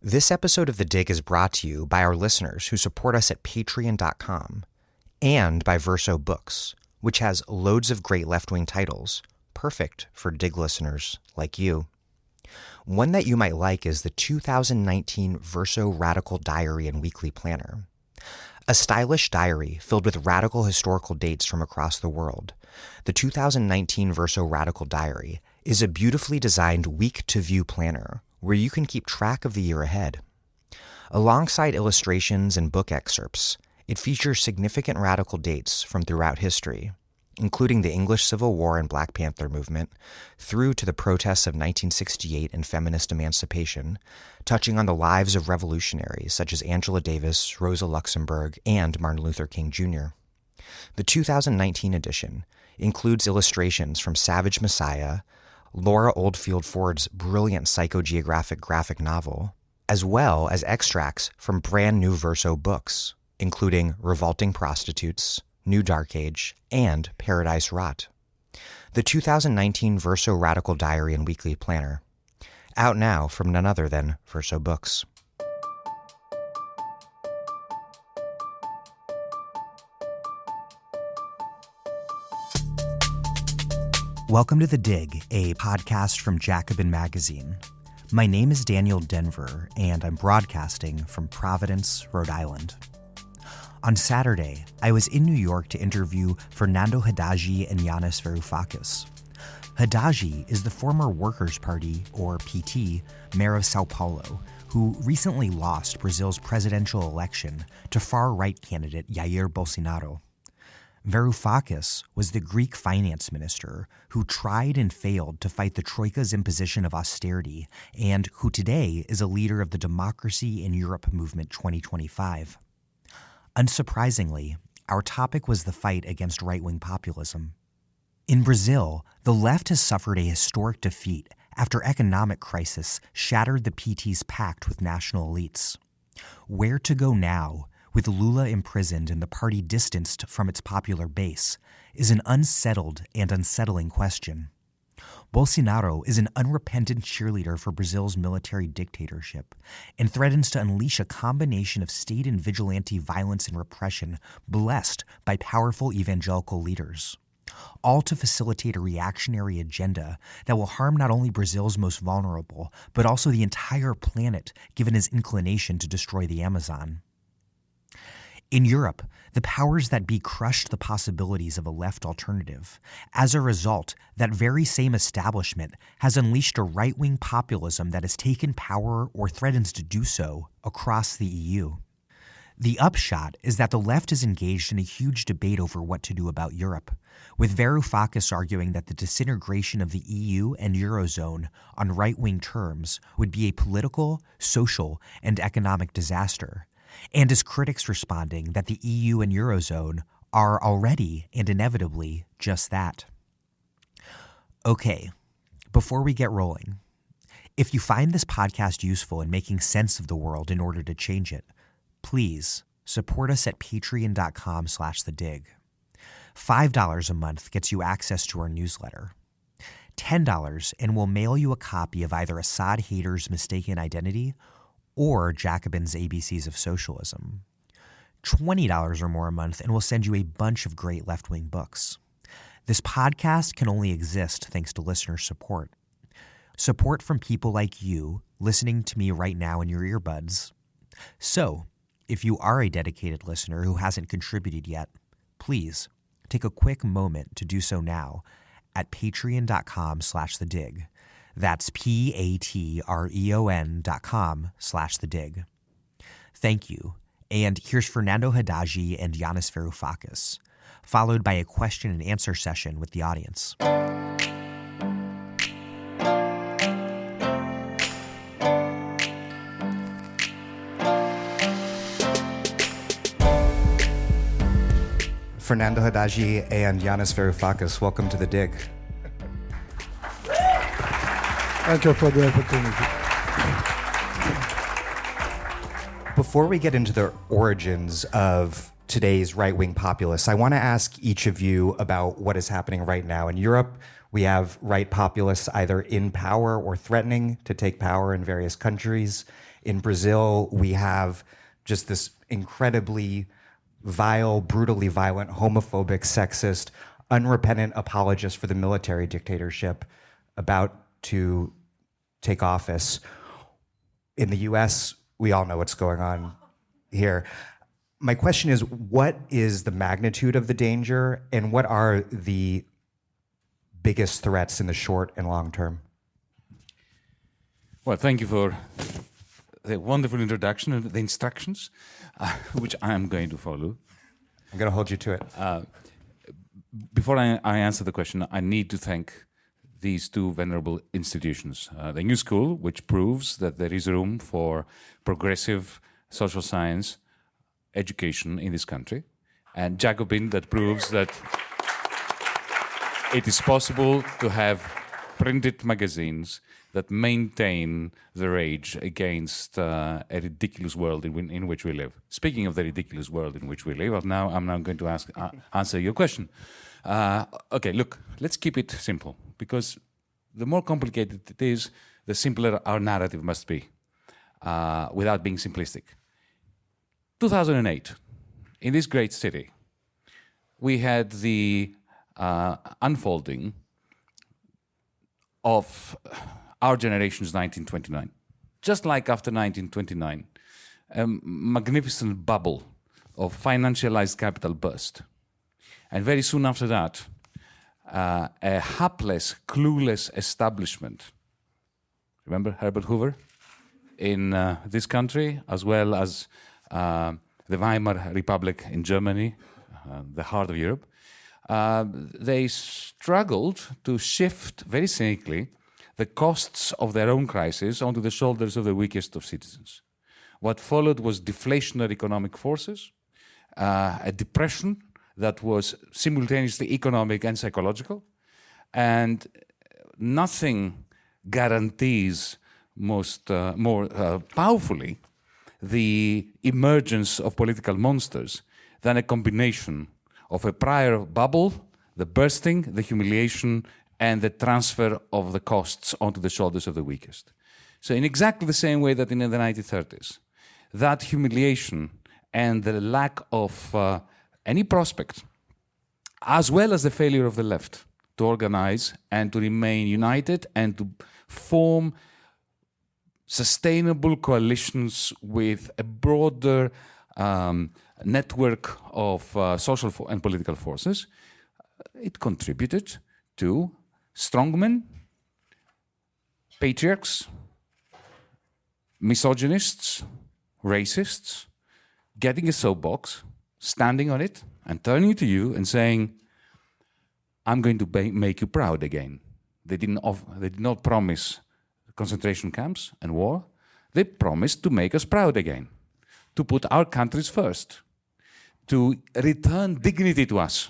This episode of The Dig is brought to you by our listeners who support us at patreon.com and by Verso Books, which has loads of great left-wing titles, perfect for Dig listeners like you. One that you might like is the 2019 Verso Radical Diary and Weekly Planner. A stylish diary filled with radical historical dates from across the world, the 2019 Verso Radical Diary is a beautifully designed week-to-view planner where you can keep track of the year ahead. Alongside illustrations and book excerpts, it features significant radical dates from throughout history, including the English Civil War and Black Panther movement, through to the protests of 1968 and feminist emancipation, touching on the lives of revolutionaries such as Angela Davis, Rosa Luxemburg, and Martin Luther King Jr. The 2019 edition includes illustrations from Savage Messiah, Laura Oldfield Ford's brilliant psychogeographic graphic novel, as well as extracts from brand new Verso books, including Revolting Prostitutes, New Dark Age, and Paradise Rot. The 2019 Verso Radical Diary and Weekly Planner. Out now from none other than Verso Books. Welcome to The Dig, a podcast from Jacobin Magazine. My name is Daniel Denver, and I'm broadcasting from Providence, Rhode Island. On Saturday, I was in New York to interview Fernando Haddad and Yanis Varoufakis. Haddad is the former Workers' Party, or PT, mayor of Sao Paulo, who recently lost Brazil's presidential election to far-right candidate Jair Bolsonaro. Varoufakis was the Greek finance minister who tried and failed to fight the Troika's imposition of austerity and who today is a leader of the Democracy in Europe Movement 2025. Unsurprisingly, our topic was the fight against right-wing populism. In Brazil, the left has suffered a historic defeat after economic crisis shattered the PT's pact with national elites. Where to go now, with Lula imprisoned and the party distanced from its popular base, is an unsettled and unsettling question. Bolsonaro is an unrepentant cheerleader for Brazil's military dictatorship and threatens to unleash a combination of state and vigilante violence and repression blessed by powerful evangelical leaders, all to facilitate a reactionary agenda that will harm not only Brazil's most vulnerable, but also the entire planet, given his inclination to destroy the Amazon. In Europe, the powers that be crushed the possibilities of a left alternative. As a result, that very same establishment has unleashed a right-wing populism that has taken power or threatens to do so across the EU. The upshot is that the left is engaged in a huge debate over what to do about Europe, with Varoufakis arguing that the disintegration of the EU and Eurozone on right-wing terms would be a political, social, and economic disaster, and his critics responding that the EU and Eurozone are already and inevitably just that. Okay, before we get rolling, if you find this podcast useful in making sense of the world in order to change it, please support us at patreon.com/thedig. $5 a month gets you access to our newsletter. $10 and we'll mail you a copy of either Assad Hater's Mistaken Identity or Jacobin's ABCs of Socialism. $20 or more a month, and we'll send you a bunch of great left-wing books. This podcast can only exist thanks to listener support. Support from people like you listening to me right now in your earbuds. So, if you are a dedicated listener who hasn't contributed yet, please take a quick moment to do so now at patreon.com/thedig. That's patreon.com/thedig. Thank you. And here's Fernando Haddad and Yanis Varoufakis, followed by a question and answer session with the audience. Fernando Haddad and Yanis Varoufakis, welcome to The Dig. Thank you for the opportunity. Before we get into the origins of today's right-wing populists, I want to ask each of you about what is happening right now. In Europe, we have right populists either in power or threatening to take power in various countries. In Brazil, we have just this incredibly vile, brutally violent, homophobic, sexist, unrepentant apologist for the military dictatorship about to take office. In the US, we all know what's going on here. My question is, what is the magnitude of the danger, and what are the biggest threats in the short and long term? Well, thank you for the wonderful introduction and the instructions, which I am going to follow. I'm going to hold you to it. Before I answer the question, I need to thank these two venerable institutions. The New School, which proves that there is room for progressive social science education in this country, and Jacobin, that proves that it is possible to have printed magazines that maintain the rage against a ridiculous world in which we live. Speaking of the ridiculous world in which we live, I'm now going to answer your question. Okay, look, let's keep it simple, because the more complicated it is, the simpler our narrative must be, without being simplistic. 2008, in this great city, we had the unfolding of our generation's 1929. Just like after 1929, a magnificent bubble of financialized capital burst. And very soon after that, a hapless, clueless establishment, remember Herbert Hoover, in this country, as well as the Weimar Republic in Germany, the heart of Europe, they struggled to shift very cynically the costs of their own crisis onto the shoulders of the weakest of citizens. What followed was deflationary economic forces, a depression that was simultaneously economic and psychological, and nothing guarantees more powerfully the emergence of political monsters than a combination of a prior bubble, the bursting, the humiliation, and the transfer of the costs onto the shoulders of the weakest. So in exactly the same way that in the 1930s, that humiliation and the lack of any prospect, as well as the failure of the left to organize and to remain united and to form sustainable coalitions with a broader network of social and political forces, it contributed to strongmen, patriarchs, misogynists, racists, getting a soapbox, standing on it, and turning to you and saying, I'm going to make you proud again. They did not promise concentration camps and war. They promised to make us proud again, to put our countries first, to return dignity to us.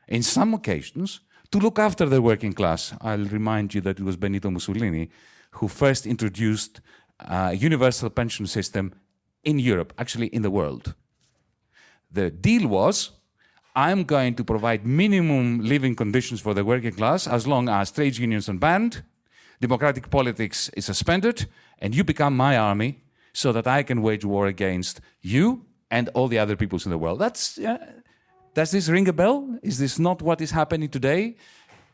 In some occasions, to look after the working class. I'll remind you that it was Benito Mussolini who first introduced a universal pension system in Europe, actually in the world. The deal was, I'm going to provide minimum living conditions for the working class as long as trade unions are banned, democratic politics is suspended, and you become my army so that I can wage war against you and all the other peoples in the world. Does this ring a bell? Is this not what is happening today?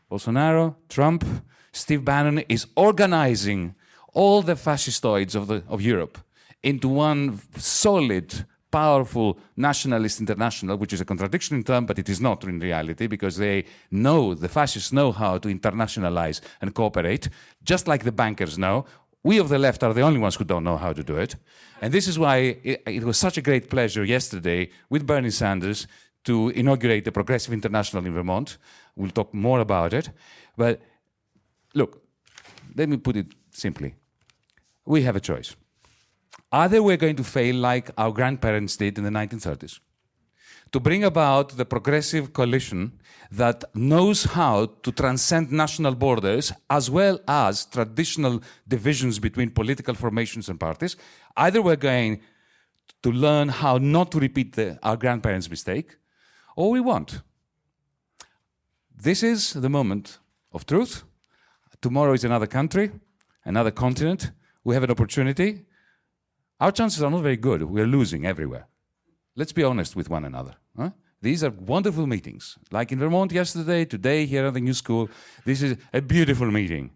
Bolsonaro, Trump, Steve Bannon is organizing all the fascistoids of Europe into one solid, powerful nationalist international, which is a contradiction in term, but it is not in reality, because the fascists know how to internationalize and cooperate, just like the bankers know. We of the left are the only ones who don't know how to do it. And this is why it was such a great pleasure yesterday with Bernie Sanders to inaugurate the Progressive International in Vermont. We'll talk more about it. But look, let me put it simply. We have a choice. Either we're going to fail like our grandparents did in the 1930s, to bring about the progressive coalition that knows how to transcend national borders as well as traditional divisions between political formations and parties. Either we're going to learn how not to repeat our grandparents' mistake, or we won't. This is the moment of truth. Tomorrow is another country, another continent. We have an opportunity. our chances are not very good. We're losing everywhere. Let's be honest with one another. Huh? These are wonderful meetings. Like in Vermont yesterday, today here at the new school, this is a beautiful meeting.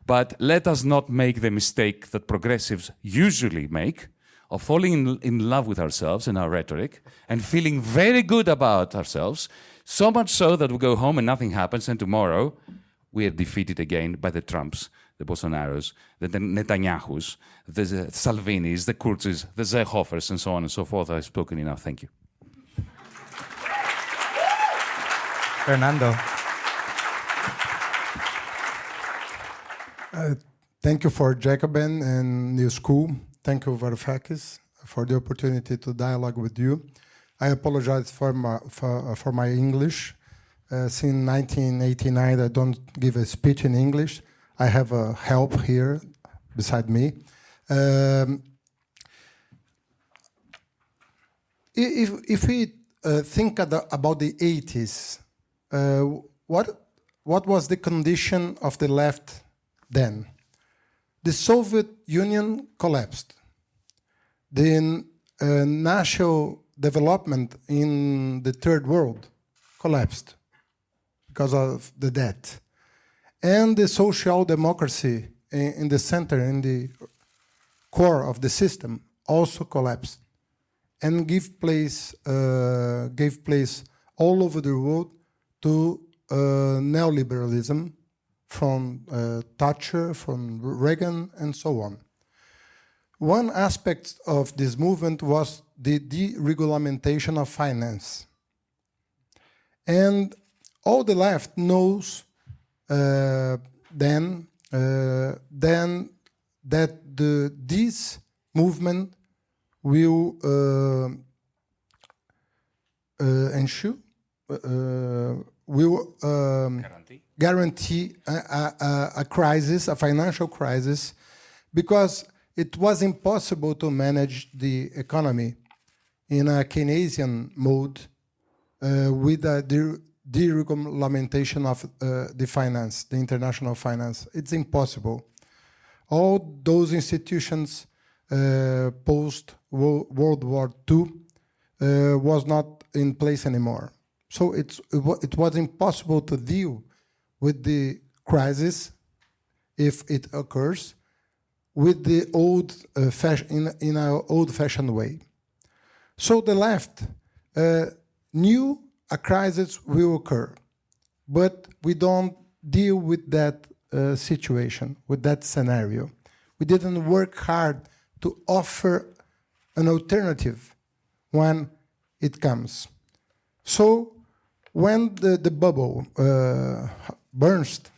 But let us not make the mistake that progressives usually make of falling in love with ourselves and our rhetoric and feeling very good about ourselves, so much so that we go home and nothing happens, and tomorrow we are defeated again by the Trumps, the Bolsonaros, the Netanyahus, the Salvinis, the Kurzes, the Seehofers, and so on and so forth. I've spoken enough. Thank you. Fernando. Thank you for Jacobin and New School. Thank you, Varoufakis, for the opportunity to dialogue with you. I apologize for my English. Since 1989, I don't give a speech in English. I have a help here beside me. If we think about the 80s, what was the condition of the left then? The Soviet Union collapsed. The national development in the third world collapsed because of the debt. And the social democracy in the center, in the core of the system, also collapsed and gave place all over the world to neoliberalism from Thatcher, from Reagan, and so on. One aspect of this movement was the deregulation of finance. And all the left knows then that this movement will ensure, will guarantee a crisis, a financial crisis, because it was impossible to manage the economy in a Keynesian mode with a deregulation of the finance, the international finance. It's impossible. All those institutions post-World War II was not in place anymore. So it was impossible to deal with the crisis, if it occurs, with the in an old-fashioned way. So the left knew a crisis will occur, but we don't deal with that situation, with that scenario. We didn't work hard to offer an alternative when it comes. So when the bubble burst,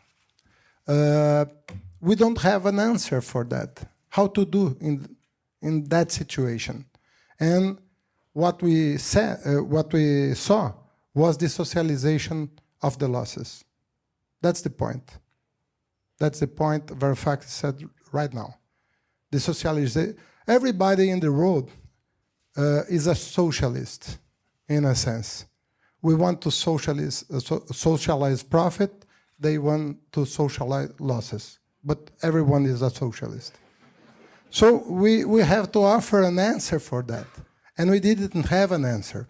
we don't have an answer for that. How to do in that situation? And what we saw was the socialization of the losses. That's the point. That's the point Varoufakis said right now. The socialization. Everybody in the world is a socialist, in a sense. We want to socialize profit. They want to socialize losses. But everyone is a socialist. So we have to offer an answer for that. And we didn't have an answer.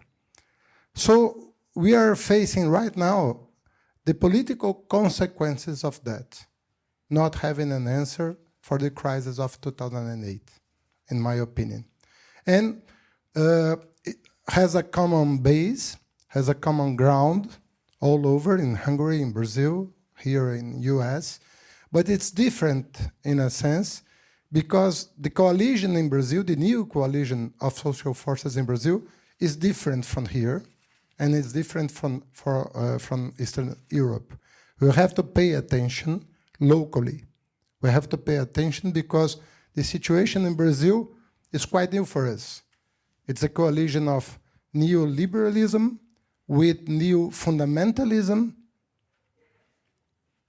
So we are facing right now the political consequences of that, not having an answer for the crisis of 2008, in my opinion. And it has a common base, has a common ground all over, in Hungary, in Brazil, here in US. But it's different in a sense because the coalition in Brazil, the new coalition of social forces in Brazil, is different from here, and it's different from Eastern Europe. We have to pay attention locally. We have to pay attention because the situation in Brazil is quite new for us. It's a coalition of neoliberalism with new fundamentalism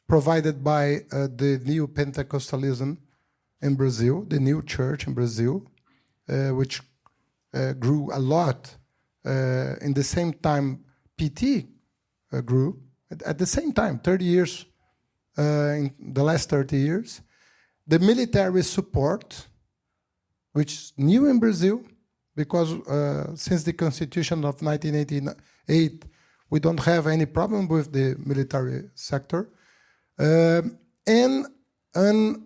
provided by the new Pentecostalism in Brazil, the new church in Brazil, which grew a lot. In the same time, PT grew. At the same time, 30 years, in the last 30 years. The military support which is new in Brazil, because since the Constitution of 1988, we don't have any problem with the military sector, and an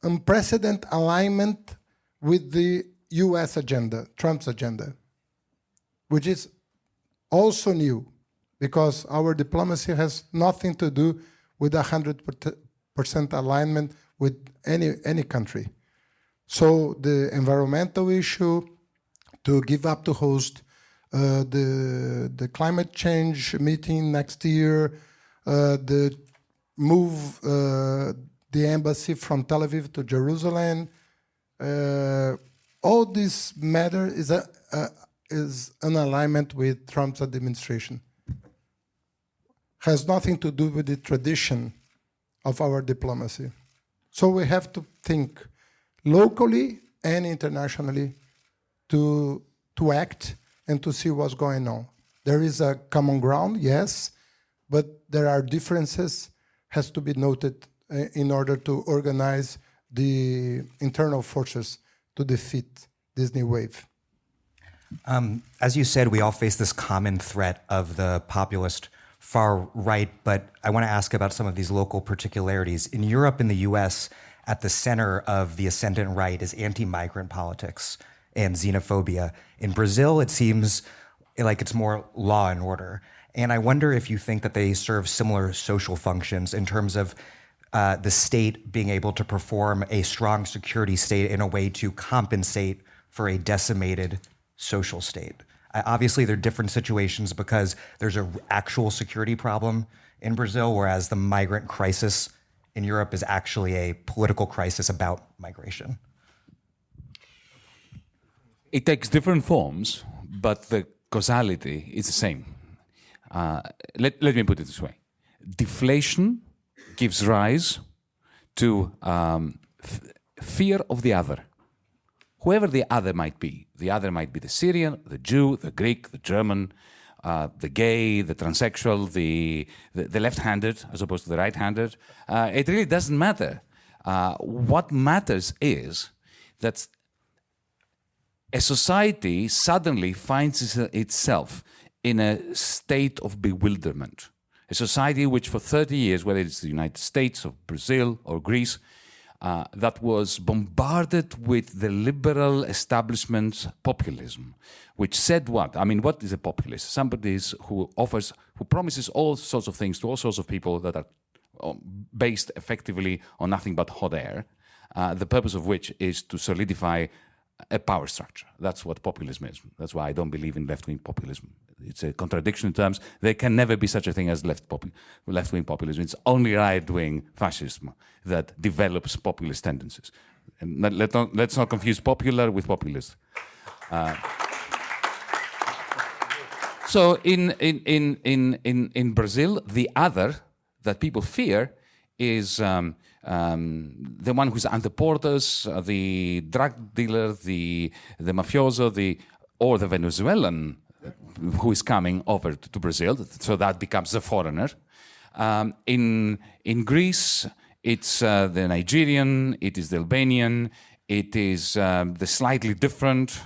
unprecedented alignment with the US agenda, Trump's agenda, which is also new, because our diplomacy has nothing to do with 100% alignment with any country. So the environmental issue, to give up to host the climate change meeting next year, the move the embassy from Tel Aviv to Jerusalem, all this matter is an alignment with Trump's administration. Has nothing to do with the tradition of our diplomacy. So we have to think locally and internationally to act and to see what's going on. There is a common ground, yes, but there are differences, has to be noted in order to organize the internal forces to defeat this new wave. As you said, we all face this common threat of the populist far right, but I want to ask about some of these local particularities. In Europe and the US, at the center of the ascendant right is anti-migrant politics and xenophobia. In Brazil, it seems like it's more law and order. And I wonder if you think that they serve similar social functions in terms of the state being able to perform a strong security state in a way to compensate for a decimated social state. Obviously, there are different situations because there's an actual security problem in Brazil, whereas the migrant crisis in Europe is actually a political crisis about migration. It takes different forms, but the causality is the same. Let me put it this way. Deflation gives rise to fear of the other. Whoever the other might be. The other might be the Syrian, the Jew, the Greek, the German, the gay, the transsexual, the left-handed as opposed to the right-handed. It really doesn't matter. What matters is that a society suddenly finds itself in a state of bewilderment. A society which for 30 years, whether it's the United States or Brazil or Greece, that was bombarded with the liberal establishment's populism, which said what? I mean, what is a populist? Somebody who promises all sorts of things to all sorts of people that are based effectively on nothing but hot air, the purpose of which is to solidify a power structure. That's what populism is. That's why I don't believe in left-wing populism. It's a contradiction in terms. There can never be such a thing as left-wing populism. It's only right-wing fascism that develops populist tendencies. And let's not confuse popular with populist. So in Brazil, the other that people fear is the one who's under porters, the drug dealer, the mafioso, or the Venezuelan who is coming over to Brazil. So that becomes the foreigner. In Greece, it's the Nigerian, it is the Albanian, it is the slightly different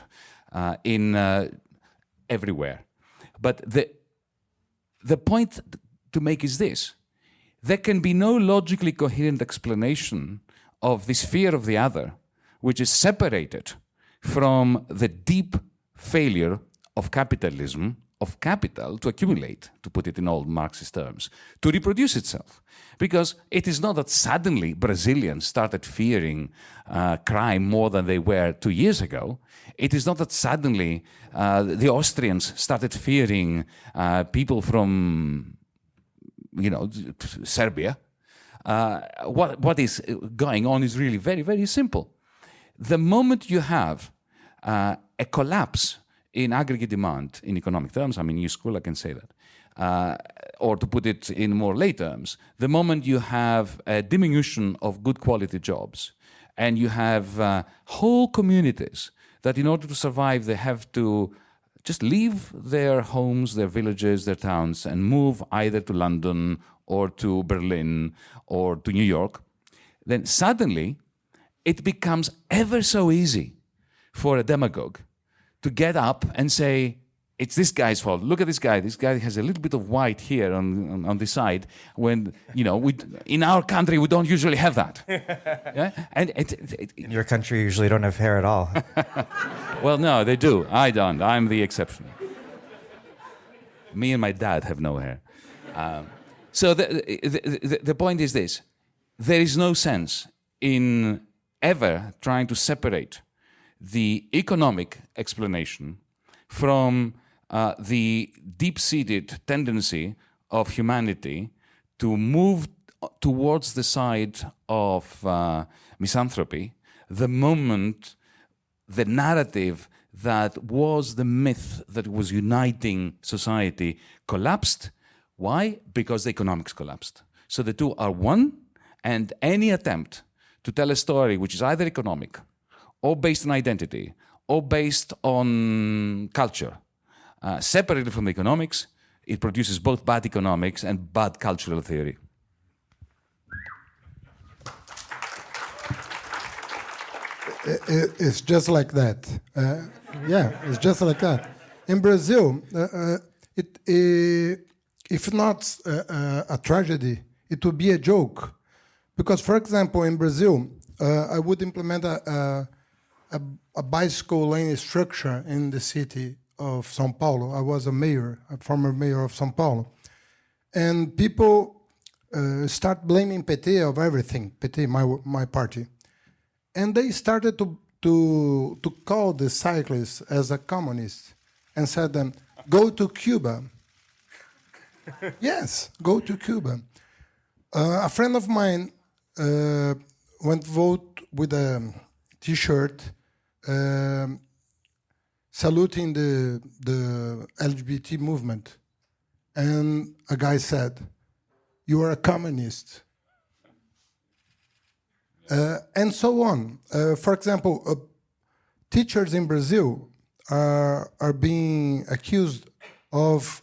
everywhere. But the point to make is this. There can be no logically coherent explanation of this fear of the other, which is separated from the deep failure of capitalism, of capital to accumulate, to put it in old Marxist terms, to reproduce itself. Because it is not that suddenly Brazilians started fearing crime more than they were 2 years ago. It is not that suddenly the Austrians started fearing people from Serbia. What is going on is really very, very simple. The moment you have a collapse in aggregate demand in economic terms, I'm in new school, I can say that, or to put it in more lay terms, the moment you have a diminution of good quality jobs and you have whole communities that in order to survive they have to just leave their homes, their villages, their towns, and move either to London or to Berlin or to New York, then suddenly it becomes ever so easy for a demagogue to get up and say, it's this guy's fault. Look at this guy. This guy has a little bit of white here on the side. When, in our country, we don't usually have that. Yeah? And in your country, you usually don't have hair at all. Well, no, they do. I don't. I'm the exception. Me and my dad have no hair. So the point is this. There is no sense in ever trying to separate the economic explanation from the deep-seated tendency of humanity to move towards the side of misanthropy the moment the narrative that was the myth that was uniting society collapsed. Why? Because the economics collapsed. So the two are one, and any attempt to tell a story which is either economic or based on identity or based on culture, separated from the economics, it produces both bad economics and bad cultural theory. It's just like that. It's just like that. In Brazil, if not a tragedy, it would be a joke. Because, for example, in Brazil, I would implement a bicycle lane structure in the city of São Paulo. I was a former mayor of São Paulo. And people start blaming PT of everything, PT, my party. And they started to call the cyclists as a communist and said them, go to Cuba. Yes, go to Cuba. A friend of mine went vote with a T-shirt saluting the LGBT movement. And a guy said, you are a communist. And so on. For example, teachers in Brazil are being accused of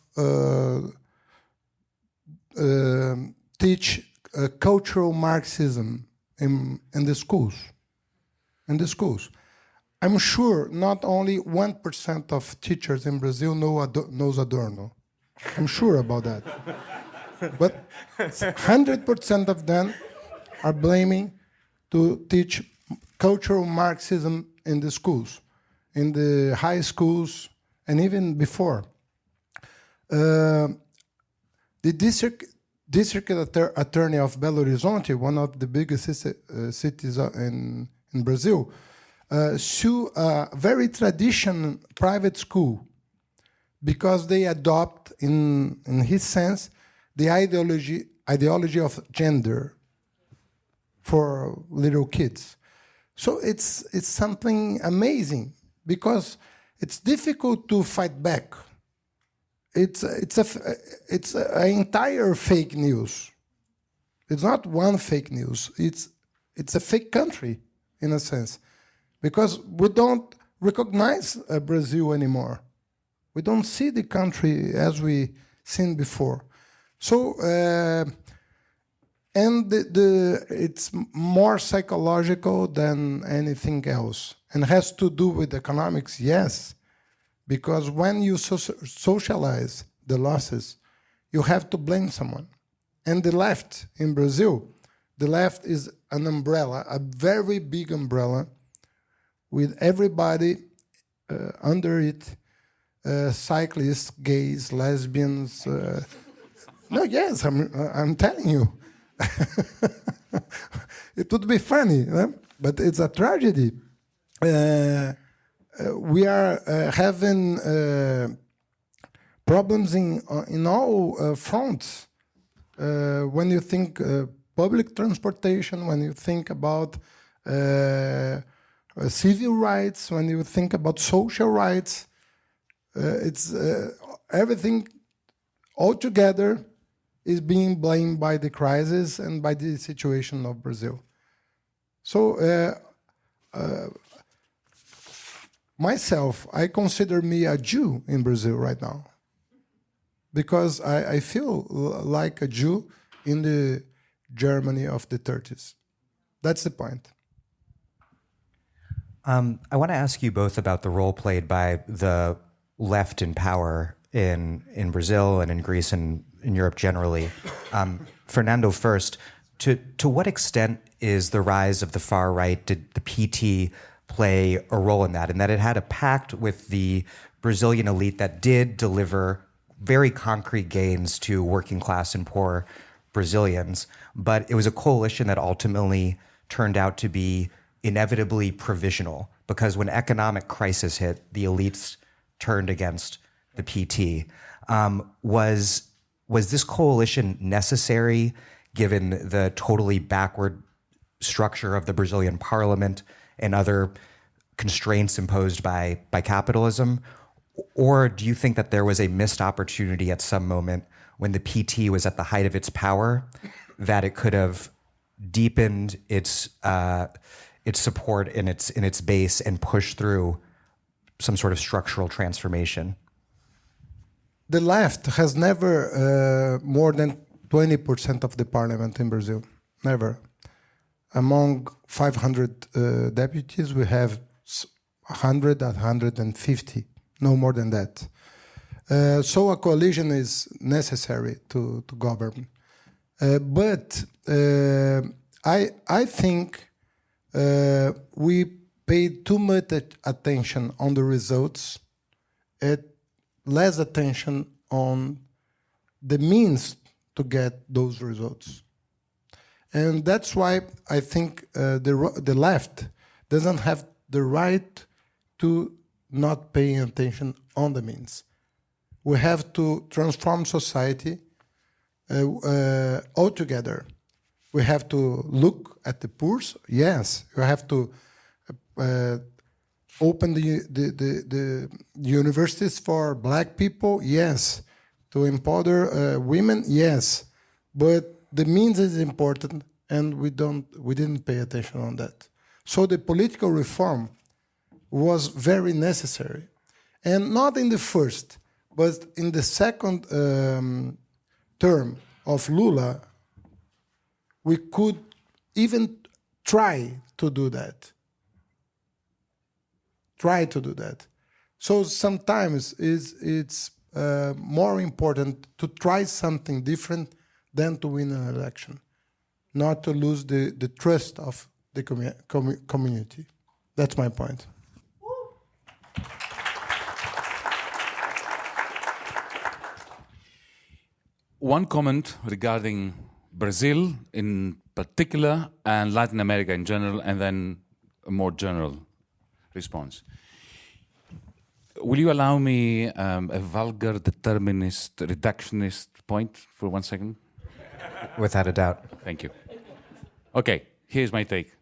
teach cultural Marxism in the schools. In the schools. I'm sure not only 1% of teachers in Brazil knows Adorno. I'm sure about that. But 100% of them are blaming to teach cultural Marxism in the schools, in the high schools, and even before. The district attorney of Belo Horizonte, one of the biggest cities in Brazil, sue a very traditional private school because they adopt, in his sense, the ideology of gender for little kids. So it's something amazing because it's difficult to fight back. It's an entire fake news. It's not one fake news. It's a fake country in a sense, because we don't recognize Brazil anymore. We don't see the country as we seen before. So. And it's more psychological than anything else, and has to do with economics, yes, because when you socialize the losses, you have to blame someone. And the left in Brazil, the left is an umbrella, a very big umbrella, with everybody under it, cyclists, gays, lesbians. No, yes, I'm telling you. It would be funny, but it's a tragedy. We are having problems in all fronts. When you think public transportation, when you think about civil rights, when you think about social rights, it's everything altogether is being blamed by the crisis and by the situation of Brazil. So myself, I consider me a Jew in Brazil right now, because I feel like a Jew in the Germany of the 30s. That's the point. I want to ask you both about the role played by the left in power in Brazil and in Greece and in Europe generally. Fernando first, to what extent is the rise of the far right, did the PT play a role in that? And that it had a pact with the Brazilian elite that did deliver very concrete gains to working class and poor Brazilians, but it was a coalition that ultimately turned out to be inevitably provisional, because when economic crisis hit, the elites turned against the PT. Was this coalition necessary given the totally backward structure of the Brazilian parliament and other constraints imposed by capitalism? Or do you think that there was a missed opportunity at some moment when the PT was at the height of its power, that it could have deepened its support in its base and pushed through some sort of structural transformation? The left has never more than 20% of the parliament in Brazil. Never. Among 500 deputies, we have 100, 150, no more than that. So a coalition is necessary to govern. But I think we paid too much attention on the results, and less attention on the means to get those results. And that's why I think the left doesn't have the right to not paying attention on the means. We have to transform society altogether. We have to look at the poor. Yes, we have to open the universities for black people. Yes, to empower women. Yes, but the means is important, and we didn't pay attention on that. So the political reform was very necessary, and not in the first, but in the second term of Lula, we could even try to do that. So sometimes it's more important to try something different than to win an election, not to lose the trust of the community. That's my point. One comment regarding Brazil in particular and Latin America in general, and then a more general response. Will you allow me a vulgar, determinist, reductionist point for 1 second? Without a doubt. Thank you. Okay, here's my take.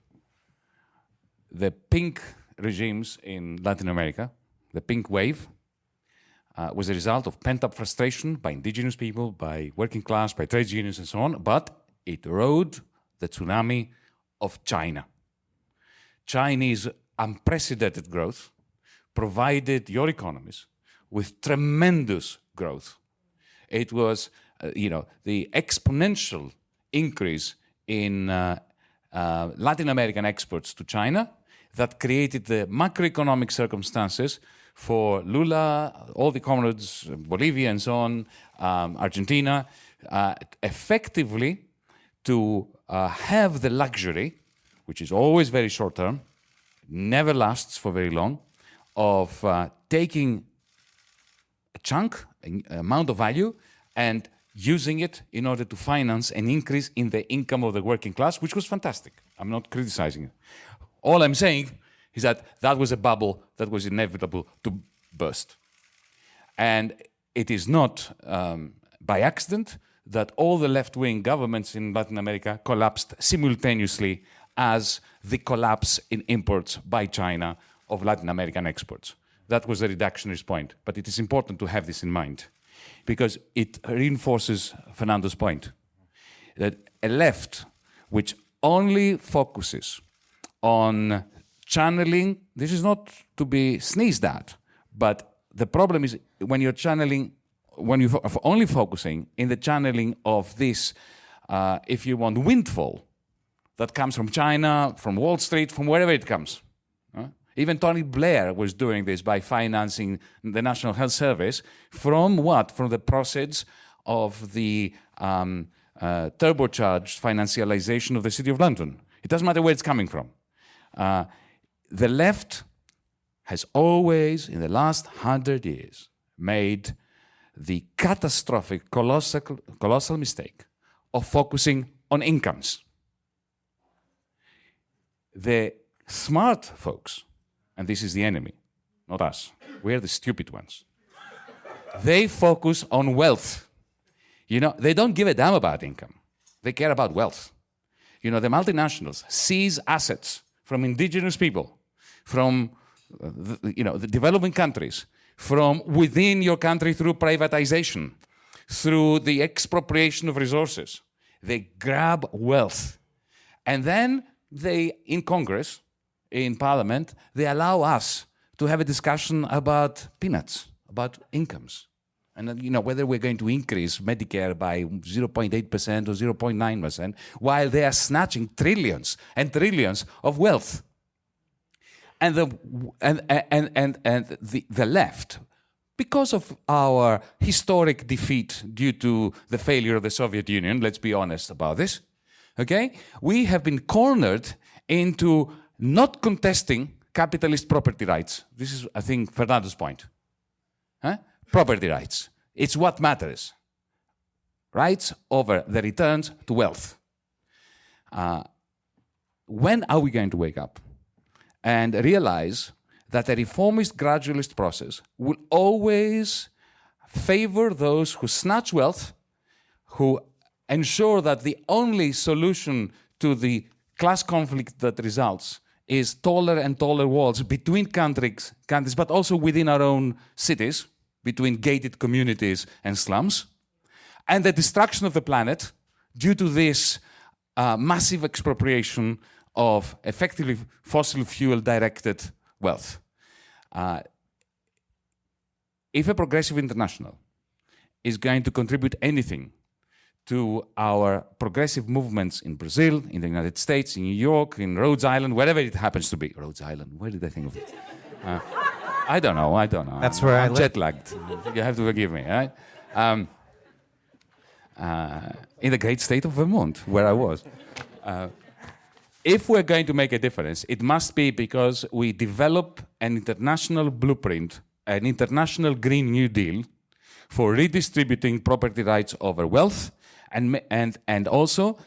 The pink regimes in Latin America, the pink wave, was a result of pent-up frustration by indigenous people, by working class, by trade unions and so on, but it rode the tsunami of China. Chinese unprecedented growth provided your economies with tremendous growth. It was, the exponential increase in Latin American exports to China that created the macroeconomic circumstances for Lula, all the comrades, Bolivia and so on, Argentina, effectively to have the luxury, which is always very short-term, never lasts for very long, of taking a chunk, an amount of value, and using it in order to finance an increase in the income of the working class, which was fantastic. I'm not criticizing it. All I'm saying is that that was a bubble that was inevitable to burst. And it is not by accident that all the left-wing governments in Latin America collapsed simultaneously as the collapse in imports by China of Latin American exports. That was the reductionist point. But it is important to have this in mind, because it reinforces Fernando's point that a left which only focuses on channeling, this is not to be sneezed at, but the problem is when you're channeling, when you're only focusing in the channeling of this, if you want, windfall that comes from China, from Wall Street, from wherever it comes. Even Tony Blair was doing this by financing the National Health Service from what? From the proceeds of the turbocharged financialization of the City of London. It doesn't matter where it's coming from. The left has always, in the last 100 years, made the catastrophic, colossal mistake of focusing on incomes. The smart folks, and this is the enemy, not us, we're the stupid ones, they focus on wealth. You know, they don't give a damn about income. They care about wealth. You know, the multinationals seize assets from indigenous people, from the developing countries, from within your country through privatization, through the expropriation of resources. They grab wealth. And then they, in Congress, in Parliament, they allow us to have a discussion about peanuts, about incomes. And whether we're going to increase Medicare by 0.8% or 0.9%, while they are snatching trillions and trillions of wealth. And the left, because of our historic defeat due to the failure of the Soviet Union, let's be honest about this, okay? We have been cornered into not contesting capitalist property rights. This is, I think, Fernando's point. Huh? Property rights. It's what matters. Rights over the returns to wealth. When are we going to wake up and realize that a reformist gradualist process will always favor those who snatch wealth, who ensure that the only solution to the class conflict that results is taller and taller walls between countries, but also within our own cities, between gated communities and slums, and the destruction of the planet due to this massive expropriation of effectively fossil fuel-directed wealth. If a progressive international is going to contribute anything to our progressive movements in Brazil, in the United States, in New York, in Rhode Island, wherever it happens to be. Rhode Island, where did I think of it? I don't know. That's where I'm I live. jet-lagged. You have to forgive me, right? In the great state of Vermont, where I was. If we're going to make a difference, it must be because we develop an international blueprint, an international Green New Deal for redistributing property rights over wealth and also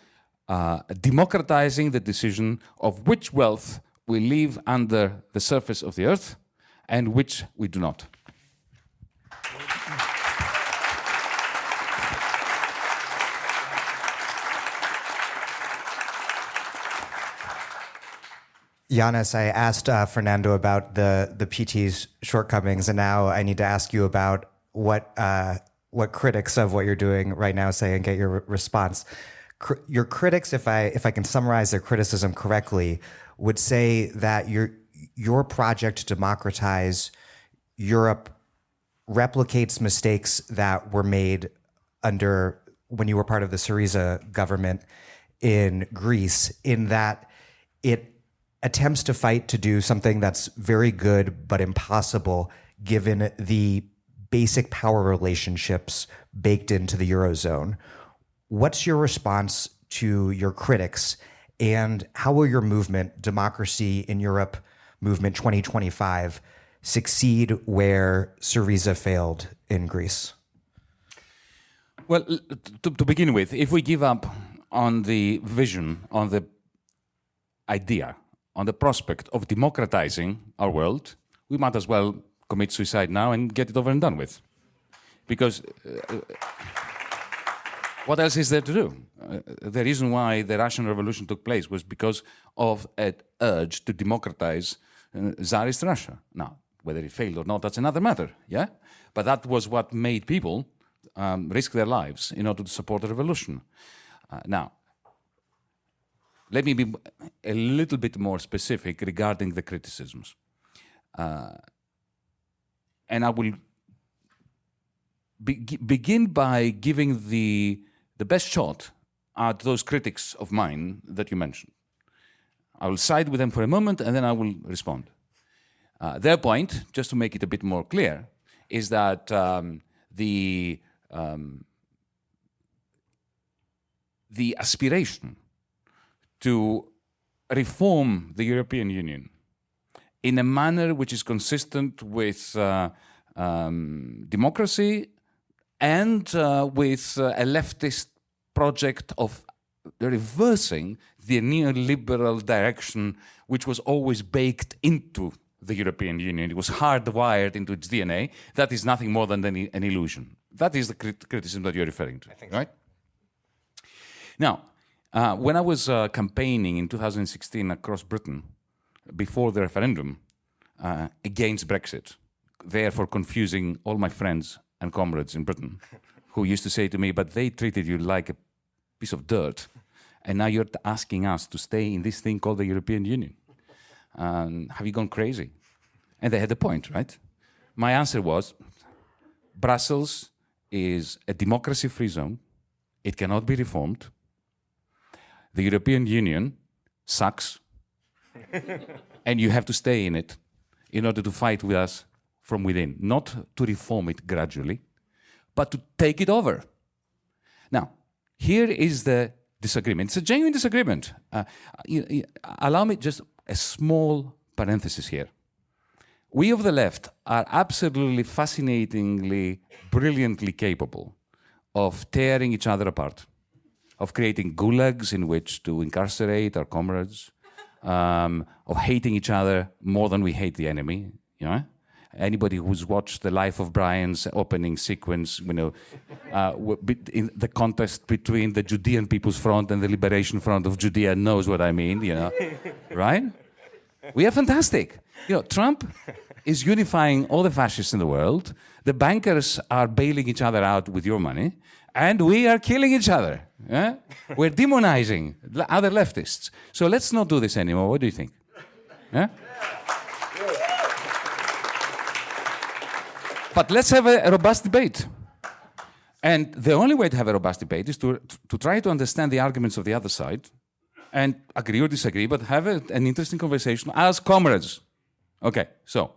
democratizing the decision of which wealth we leave under the surface of the earth and which we do not. Yannis, I asked Fernando about the PT's shortcomings, and now I need to ask you about what critics of what you're doing right now say and get your response. Your critics, if I can summarize their criticism correctly, would say that your project to democratize Europe replicates mistakes that were made when you were part of the Syriza government in Greece, in that it attempts to fight to do something that's very good but impossible given the basic power relationships baked into the Eurozone. What's your response to your critics, and how will your movement, Democracy in Europe Movement 2025, succeed where Syriza failed in Greece? Well, to begin with, if we give up on the vision, on the idea, on the prospect of democratizing our world, we might as well commit suicide now and get it over and done with. Because what else is there to do? The reason why the Russian Revolution took place was because of an urge to democratize Tsarist Russia. Now, whether it failed or not, that's another matter, yeah? But that was what made people risk their lives in order to support the revolution. Now, let me be a little bit more specific regarding the criticisms. And I will begin by giving the best shot at those critics of mine that you mentioned. I will side with them for a moment and then I will respond. Their point, just to make it a bit more clear, is that the aspiration to reform the European Union in a manner which is consistent with democracy and with a leftist project of reversing the neoliberal direction which was always baked into the European Union. It was hardwired into its DNA. That is nothing more than an illusion. That is the criticism that you're referring to, right? Now, when I was campaigning in 2016 across Britain, before the referendum against Brexit, therefore confusing all my friends and comrades in Britain, who used to say to me, but they treated you like a piece of dirt, and now you're asking us to stay in this thing called the European Union. Have you gone crazy? And they had a point, right? My answer was, Brussels is a democracy-free zone. It cannot be reformed. The European Union sucks, and you have to stay in it in order to fight with us from within, not to reform it gradually, but to take it over. Now, here is the disagreement. It's a genuine disagreement. Allow me just a small parenthesis here. We of the left are absolutely fascinatingly, brilliantly capable of tearing each other apart, of creating gulags in which to incarcerate our comrades, of hating each other more than we hate the enemy. You know? Anybody who's watched The Life of Brian's opening sequence, you know, in the contest between the Judean People's Front and the Liberation Front of Judea knows what I mean, you know, right? We are fantastic. You know, Trump is unifying all the fascists in the world. The bankers are bailing each other out with your money, and we are killing each other. Yeah? We're demonizing other leftists. So let's not do this anymore. What do you think? Yeah? But let's have a robust debate. And the only way to have a robust debate is to try to understand the arguments of the other side and agree or disagree, but have an interesting conversation as comrades. Okay, so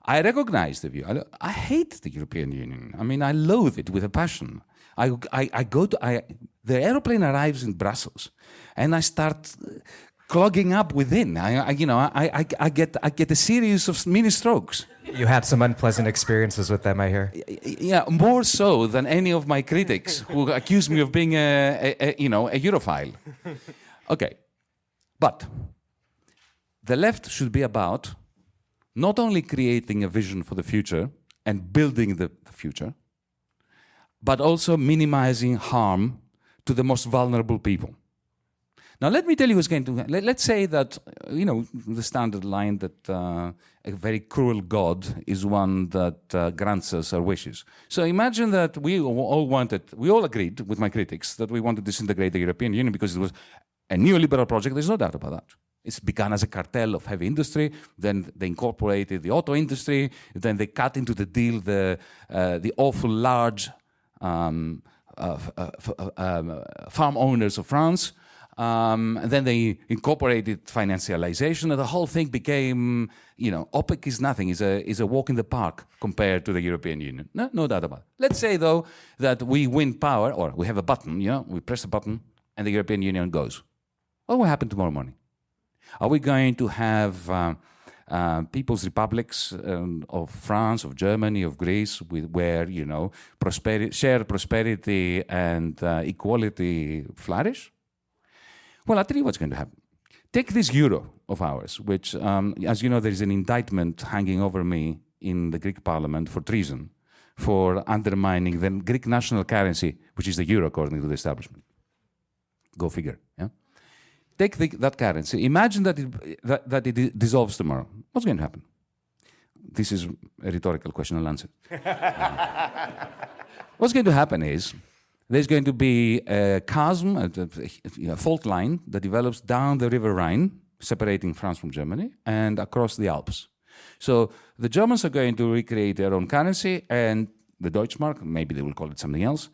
I recognize the view. I hate the European Union. I mean, I loathe it with a passion. The aeroplane arrives in Brussels, and I start clogging up within. I get a series of mini strokes. You had some unpleasant experiences with them, I hear. Yeah, more so than any of my critics who accuse me of being a Europhile. Okay, but the left should be about not only creating a vision for the future and building the future, but also minimizing harm to the most vulnerable people. Now, let me tell you what's going to happen. Let's say that, you know, the standard line that a very cruel God is one that grants us our wishes. So imagine that we all agreed with my critics that we want to disintegrate the European Union because it was a neoliberal project. There's no doubt about that. It's begun as a cartel of heavy industry, then they incorporated the auto industry, then they cut into the deal the awful large farm owners of France. And then they incorporated financialization, and the whole thing became, OPEC is nothing, is a walk in the park compared to the European Union. No doubt about it. Let's say, though, that we win power, or we have a button, we press a button, and the European Union goes. What will happen tomorrow morning? Are we going to have people's republics of France, of Germany, of Greece, where, shared prosperity and equality flourish? Well, I'll tell you what's going to happen. Take this euro of ours, which, as you know, there is an indictment hanging over me in the Greek parliament for treason, for undermining the Greek national currency, which is the euro, according to the establishment. Go figure. Yeah? Take that currency. Imagine that it dissolves tomorrow. What's going to happen? This is a rhetorical question. I'll answer. What's going to happen is, there's going to be a chasm, a fault line that develops down the River Rhine, separating France from Germany, and across the Alps. So the Germans are going to recreate their own currency, and the Deutschmark, maybe they will call it something else,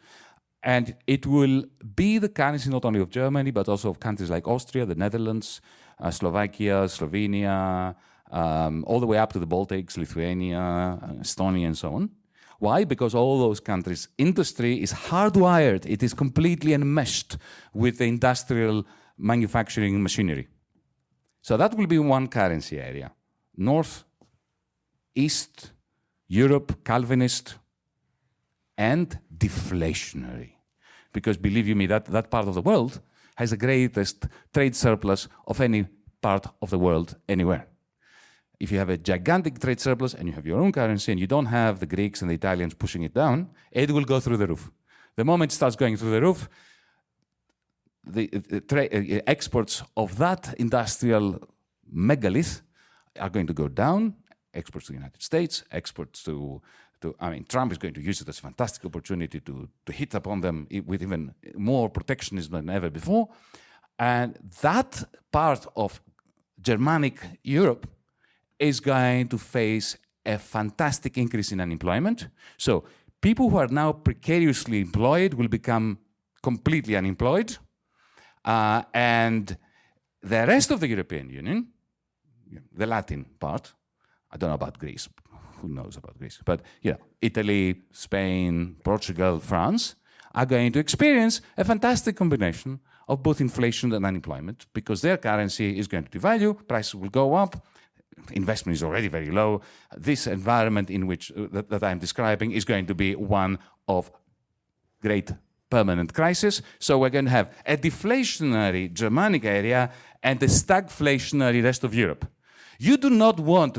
and it will be the currency not only of Germany, but also of countries like Austria, the Netherlands, Slovakia, Slovenia, all the way up to the Baltics, Lithuania, Estonia, and so on. Why? Because all those countries' industry is hardwired. It is completely enmeshed with the industrial manufacturing machinery. So that will be one currency area. North, East, Europe, Calvinist, and deflationary. Because believe you me, that part of the world has the greatest trade surplus of any part of the world anywhere. If you have a gigantic trade surplus and you have your own currency and you don't have the Greeks and the Italians pushing it down, it will go through the roof. The moment it starts going through the roof, the exports of that industrial megalith are going to go down. Exports to the United States, exports to Trump is going to use it as a fantastic opportunity to hit upon them with even more protectionism than ever before. And that part of Germanic Europe is going to face a fantastic increase in unemployment. So people who are now precariously employed will become completely unemployed. And the rest of the European Union, the Latin part, I don't know about Greece, who knows about Greece, but Italy, Spain, Portugal, France are going to experience a fantastic combination of both inflation and unemployment because their currency is going to devalue, prices will go up, investment is already very low. This environment in which that I'm describing is going to be one of great permanent crisis. So we're going to have a deflationary Germanic area and a stagflationary rest of Europe. You do not want,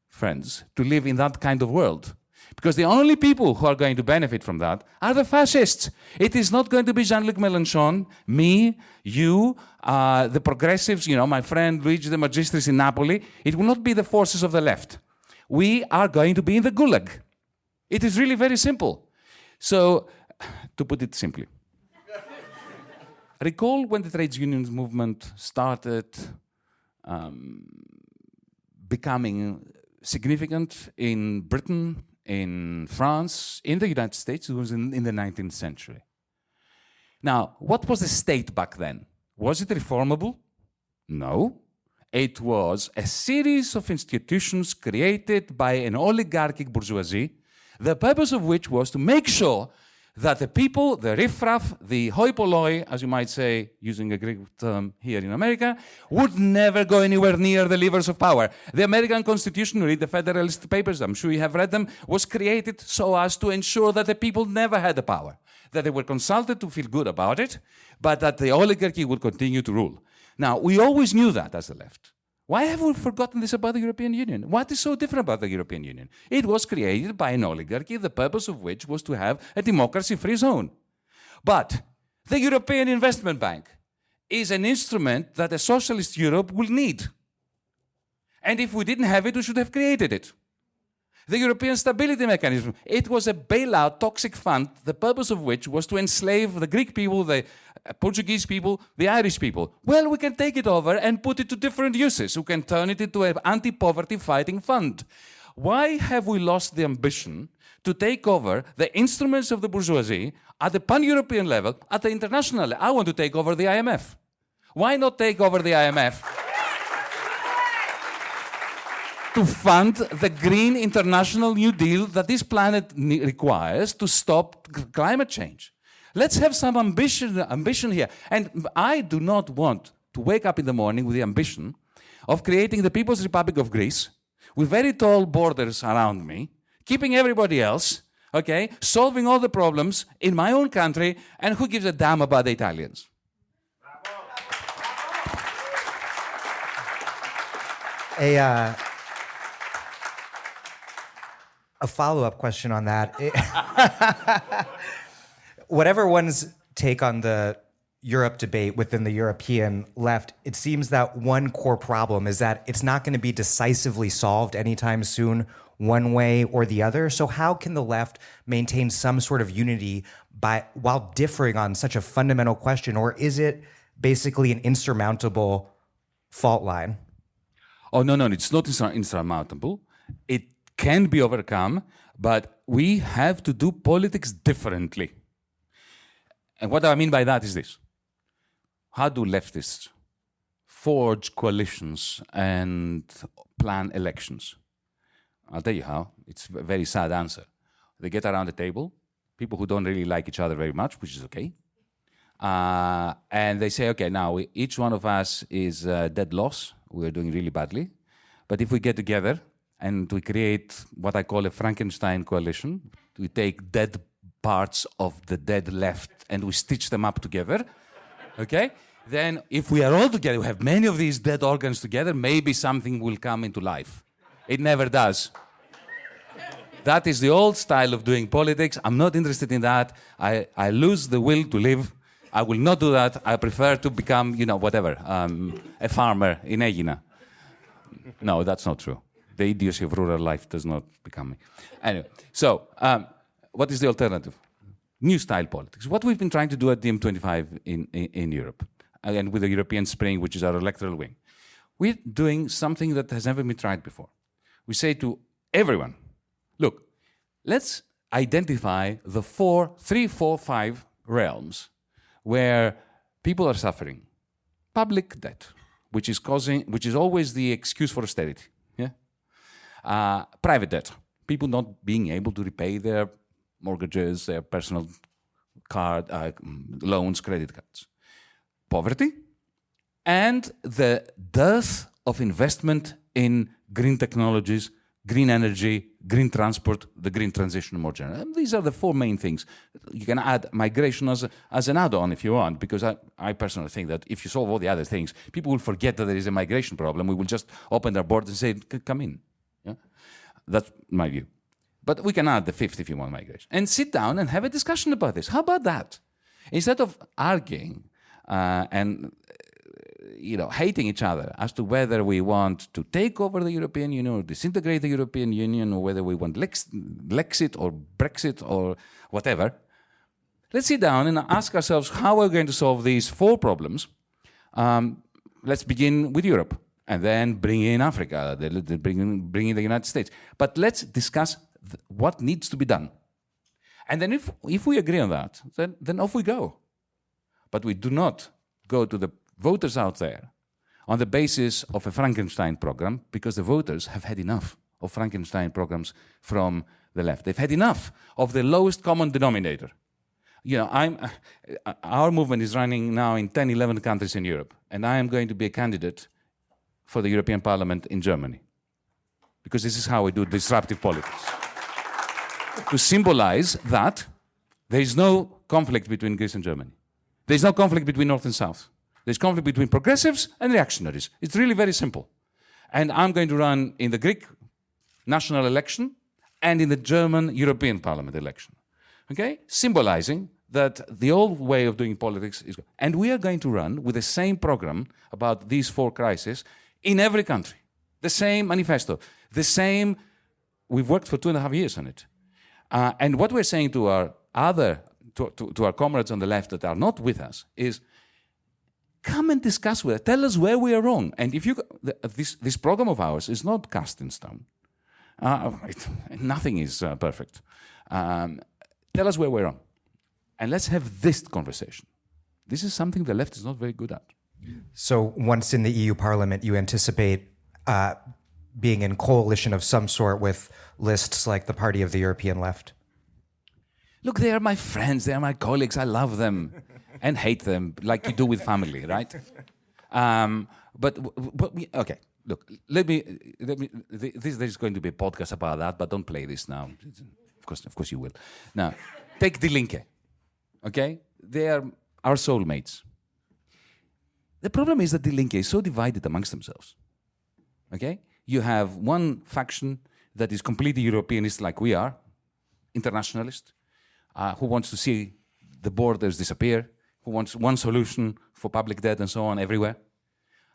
friends, to live in that kind of world. Because the only people who are going to benefit from that are the fascists. It is not going to be Jean-Luc Mélenchon, me, you, the progressives, my friend Luigi de Magistris in Napoli. It will not be the forces of the left. We are going to be in the gulag. It is really very simple. So, to put it simply, recall when the trade unions movement started becoming significant in Britain, in France, in the United States. It was in the 19th century. Now, what was the state back then? Was it reformable? No. It was a series of institutions created by an oligarchic bourgeoisie, the purpose of which was to make sure that the people, the riffraff, the hoi polloi, as you might say, using a Greek term here in America, would never go anywhere near the levers of power. The American Constitution, read the Federalist Papers, I'm sure you have read them, was created so as to ensure that the people never had the power, that they were consulted to feel good about it, but that the oligarchy would continue to rule. Now, we always knew that as the left. Why have we forgotten this about the European Union? What is so different about the European Union? It was created by an oligarchy, the purpose of which was to have a democracy-free zone. But the European Investment Bank is an instrument that a socialist Europe will need. And if we didn't have it, we should have created it. The European Stability Mechanism, it was a bailout toxic fund, the purpose of which was to enslave the Greek people, the Portuguese people, the Irish people. Well, we can take it over and put it to different uses. We can turn it into an anti-poverty fighting fund. Why have we lost the ambition to take over the instruments of the bourgeoisie at the pan-European level, at the international level? I want to take over the IMF. Why not take over the IMF? To fund the green international New Deal that this planet requires to stop climate change. Let's have some ambition here. And I do not want to wake up in the morning with the ambition of creating the People's Republic of Greece with very tall borders around me, keeping everybody else, okay, solving all the problems in my own country, and who gives a damn about the Italians? A follow-up question on that. Whatever one's take on the Europe debate within the European left, it seems that one core problem is that it's not going to be decisively solved anytime soon, one way or the other. So how can the left maintain some sort of unity while differing on such a fundamental question? Or is it basically an insurmountable fault line? Oh, no, it's not insurmountable. It can be overcome, but we have to do politics differently. And what I mean by that is this. How do leftists forge coalitions and plan elections. I'll tell you how. It's a very sad answer. They get around the table, people who don't really like each other very much, which is okay. And they say, okay, now each one of us is dead loss. We're doing really badly. But if we get together and we create what I call a Frankenstein coalition, we take dead parts of the dead left and we stitch them up together, okay? Then if we are all together, we have many of these dead organs together, maybe something will come into life. It never does. That is the old style of doing politics. I'm not interested in that. I lose the will to live. I will not do that. I prefer to become, whatever, a farmer in Aegina. No, that's not true. The idiocy of rural life does not become me. Anyway, so what is the alternative? New style politics. What we've been trying to do at DiEM25 in Europe, and with the European Spring, which is our electoral wing, we're doing something that has never been tried before. We say to everyone, look, let's identify the 3, 4, 5 realms where people are suffering. Public debt, which is always the excuse for austerity. Yeah? Private debt, people not being able to repay their mortgages, their personal loans, credit cards. Poverty, and the dearth of investment in green technologies, green energy, green transport, the green transition more generally. And these are the 4 main things. You can add migration as an add-on if you want, because I personally think that if you solve all the other things, people will forget that there is a migration problem. We will just open their borders and say, come in. Yeah? That's my view. But we can add the 5th if you want migration. And sit down and have a discussion about this. How about that? Instead of arguing and hating each other as to whether we want to take over the European Union or disintegrate the European Union, or whether we want Lexit or Brexit or whatever, let's sit down and ask ourselves how we're going to solve these 4 problems. Let's begin with Europe, and then bring in Africa, bring in the United States. But let's discuss what needs to be done. And then if we agree on that, then off we go. But we do not go to the voters out there on the basis of a Frankenstein program, because the voters have had enough of Frankenstein programs from the left. They've had enough of the lowest common denominator. Our movement is running now in 10, 11 countries in Europe, and I am going to be a candidate for the European Parliament in Germany, because this is how we do disruptive politics. To symbolize that there is no conflict between Greece and Germany. There is no conflict between North and South. There's conflict between progressives and reactionaries. It's really very simple. And I'm going to run in the Greek national election and in the German European Parliament election. Okay? Symbolizing that the old way of doing politics is... And we are going to run with the same program about these 4 crises in every country. The same manifesto. The same... We've worked for 2.5 years on it. And what we're saying to our to our comrades on the left that are not with us is, come and discuss with us. Tell us where we are wrong. And if this program of ours is not cast in stone. Nothing is perfect. Tell us where we're wrong. And let's have this conversation. This is something the left is not very good at. So once in the EU Parliament, you anticipate being in coalition of some sort with lists like the Party of the European Left? Look, they are my friends, they are my colleagues, I love them and hate them, like you do with family, right? Okay, look, there's going to be a podcast about that, but don't play this now. Of course you will. Now, take Die Linke, okay? They are our soulmates. The problem is that Die Linke is so divided amongst themselves, okay? You have one faction that is completely Europeanist like we are, internationalist, who wants to see the borders disappear, who wants one solution for public debt and so on everywhere,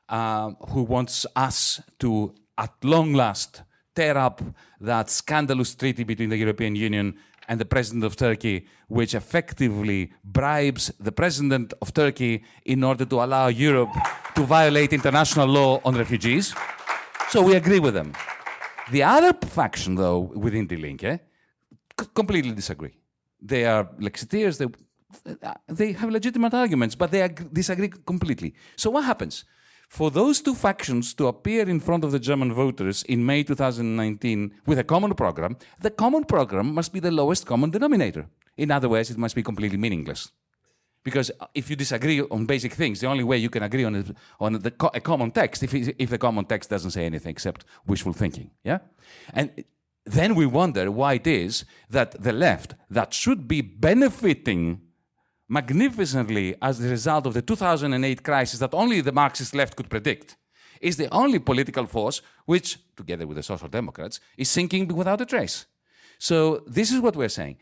who wants us to, at long last, tear up that scandalous treaty between the European Union and the president of Turkey, which effectively bribes the president of Turkey in order to allow Europe to violate international law on refugees. So we agree with them. The other faction, though, within Die Linke, completely disagree. They are Lexiteers, they have legitimate arguments, but they disagree completely. So what happens? For those two factions to appear in front of the German voters in May 2019 with a common program, the common program must be the lowest common denominator. In other words, it must be completely meaningless. Because if you disagree on basic things, the only way you can agree on a common text if the common text doesn't say anything except wishful thinking. Yeah, and then we wonder why it is that the left, that should be benefiting magnificently as the result of the 2008 crisis that only the Marxist left could predict, is the only political force which, together with the Social Democrats, is sinking without a trace. So this is what we're saying.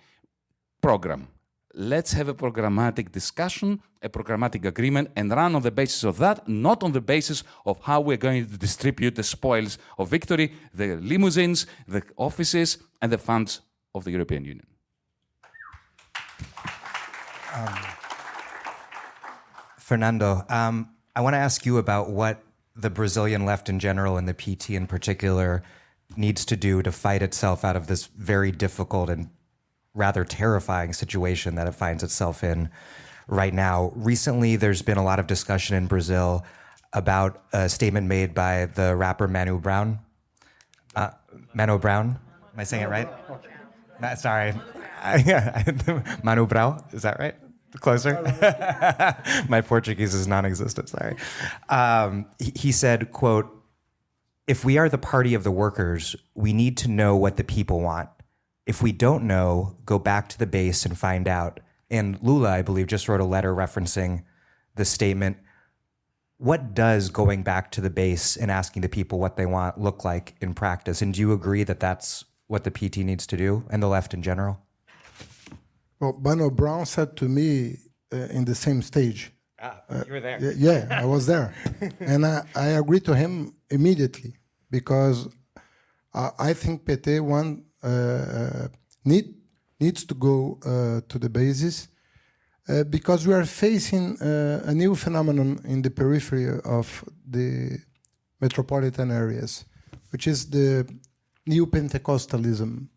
Program. Let's have a programmatic discussion, a programmatic agreement, and run on the basis of that, not on the basis of how we're going to distribute the spoils of victory, the limousines, the offices, and the funds of the European Union. Fernando, I want to ask you about what the Brazilian left in general and the PT in particular needs to do to fight itself out of this very difficult and rather terrifying situation that it finds itself in right now. Recently, there's been a lot of discussion in Brazil about a statement made by the rapper Mano Brown. Mano Brown? Am I saying it right? Sorry. Mano Brown, is that right? Closer? My Portuguese is non-existent, sorry. He said, quote, "If we are the party of the workers, we need to know what the people want. If we don't know, go back to the base and find out." And Lula, I believe, just wrote a letter referencing the statement. What does going back to the base and asking the people what they want look like in practice? And do you agree that that's what the PT needs to do and the left in general? Well, Mano Brown said to me in the same stage. You were there. Yeah, I was there. And I agreed to him immediately because I think PT needs to go to the basis because we are facing a new phenomenon in the periphery of the metropolitan areas, which is the new Pentecostalism.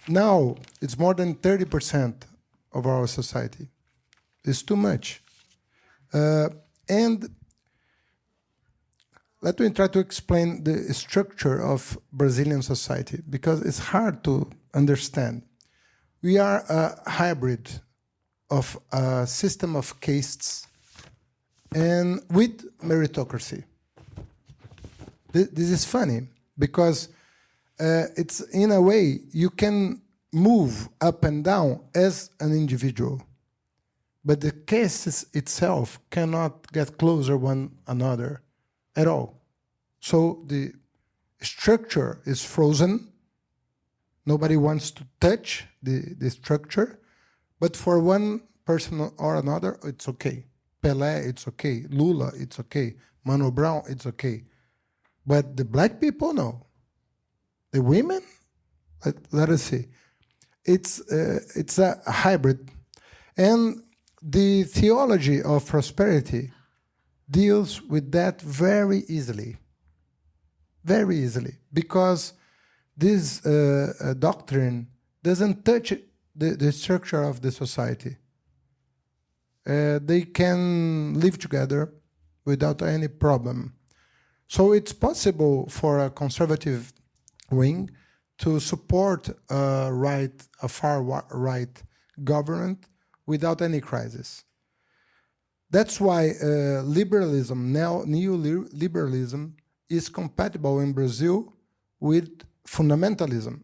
Now, it's more than 30% of our society. It's too much. And let me try to explain the structure of Brazilian society, because it's hard to understand. We are a hybrid of a system of castes and with meritocracy. This is funny, because it's in a way you can move up and down as an individual, but the cases itself cannot get closer one another at all. So the structure is frozen. Nobody wants to touch the structure, but for one person or another, it's okay. Pelé, it's okay. Lula, it's okay. Mano Brown, it's okay. But the black people, no. The women, let us see. It's a hybrid. And the theology of prosperity deals with that very easily, because this doctrine doesn't touch the structure of the society. They can live together without any problem. So it's possible for a conservative wing to support a far right government without any crisis. That's why liberalism, neoliberalism, is compatible in Brazil with fundamentalism.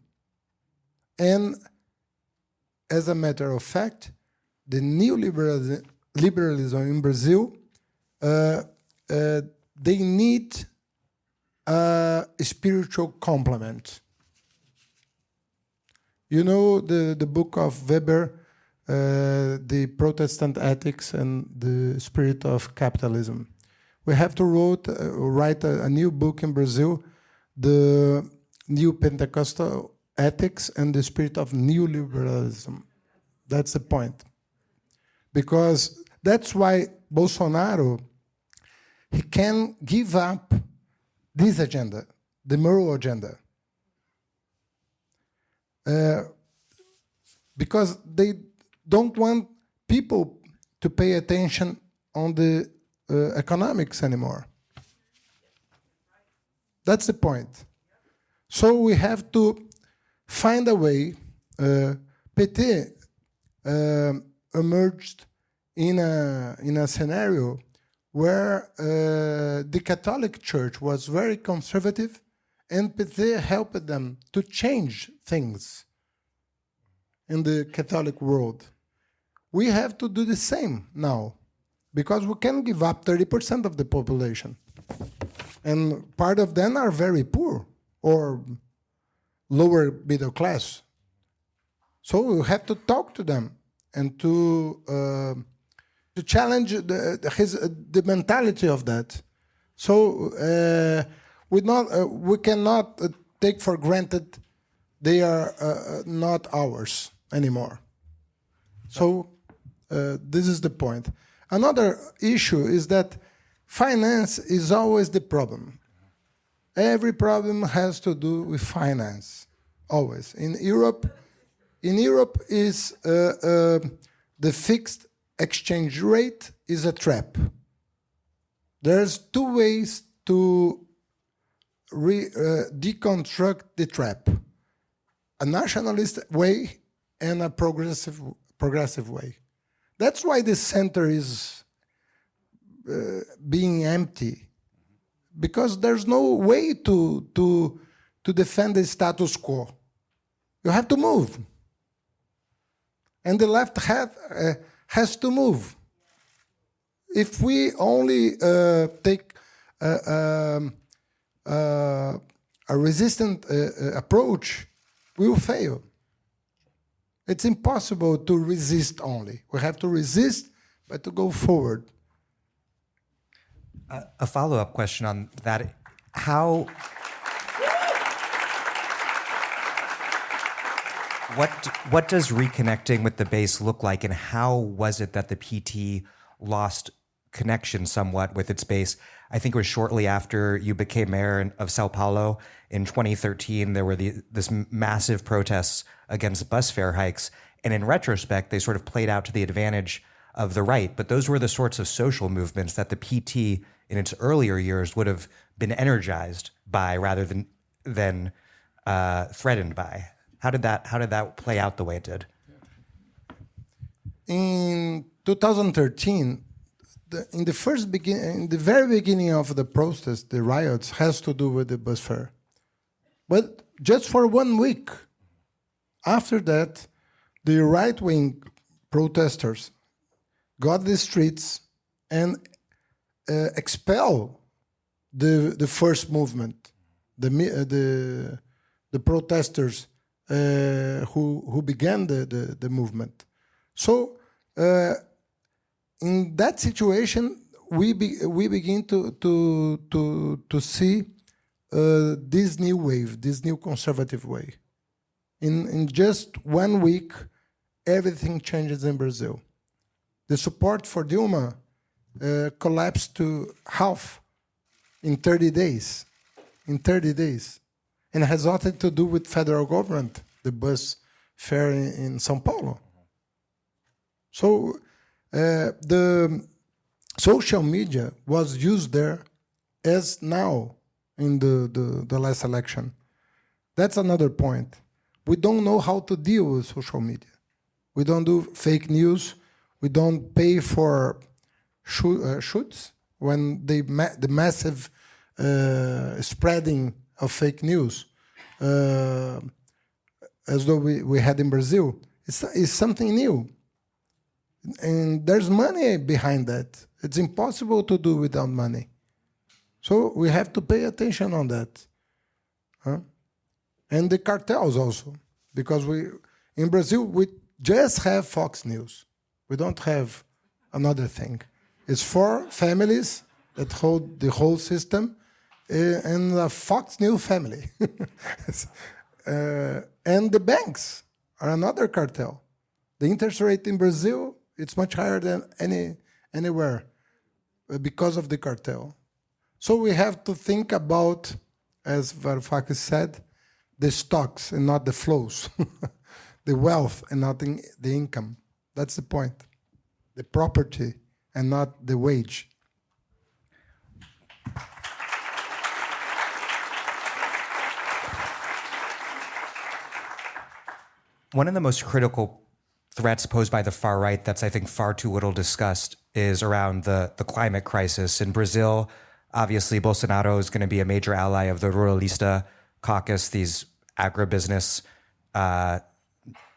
And as a matter of fact, the neoliberalism in Brazil, they need a spiritual complement. You know the book of Weber, The Protestant Ethics and the Spirit of Capitalism. We have to write a new book in Brazil, The New Pentecostal Ethics and the Spirit of Neoliberalism. That's the point. Because that's why Bolsonaro, he can give up this agenda, the moral agenda. Because they don't want people to pay attention on the economics anymore. That's the point. So we have to find a way. PT emerged in a scenario where the Catholic Church was very conservative, and PT helped them to change things in the Catholic world. We have to do the same now, because we can give up 30% of the population. And part of them are very poor or lower middle class. So we have to talk to them and to challenge the mentality of that. So we cannot take for granted they are not ours anymore. So this is the point. Another issue is that finance is always the problem. Every problem has to do with finance, always. In Europe is the fixed exchange rate is a trap. There's two ways to deconstruct the trap: a nationalist way and a progressive way. That's why the center is being empty, because there's no way to defend the status quo. You have to move. And the left has to move. If we only take a resistant approach, we will fail. It's impossible to resist only. We have to resist, but to go forward. A follow-up question on that: what does reconnecting with the base look like, and how was it that the PT lost connection somewhat with its base? I think it was shortly after you became mayor of Sao Paulo in 2013. There were this massive protests against bus fare hikes, and in retrospect, they sort of played out to the advantage of the right. But those were the sorts of social movements that the PT in its earlier years would have been energized by rather than threatened by. How did that play out the way it did? In 2013, in the very beginning of the protest, the riots has to do with the bus fare, but just for 1 week. After that, the right-wing protesters got the streets and expel the first movement, the protesters who began the movement. So in that situation, we begin to see this new wave, this new conservative way. In just 1 week, everything changes in Brazil. The support for Dilma collapsed to half in 30 days. And it has nothing to do with federal government, the bus fare in São Paulo. So the social media was used there as now in the last election. That's another point. We don't know how to deal with social media. We don't do fake news. We don't pay for shoots when the massive spreading of fake news, as though we had in Brazil. It's something new. And there's money behind that. It's impossible to do without money. So we have to pay attention on that. And the cartels also, because in Brazil, we just have Fox News. We don't have another thing. It's 4 families that hold the whole system, and a Fox News family. And the banks are another cartel. The interest rate in Brazil, it's much higher than anywhere because of the cartel. So we have to think about, as Varoufakis said, the stocks and not the flows, the wealth and not the income. That's the point. The property and not the wage. One of the most critical threats posed by the far right that's, I think, far too little discussed is around the climate crisis. In Brazil, obviously, Bolsonaro is going to be a major ally of the Ruralista caucus, these agribusiness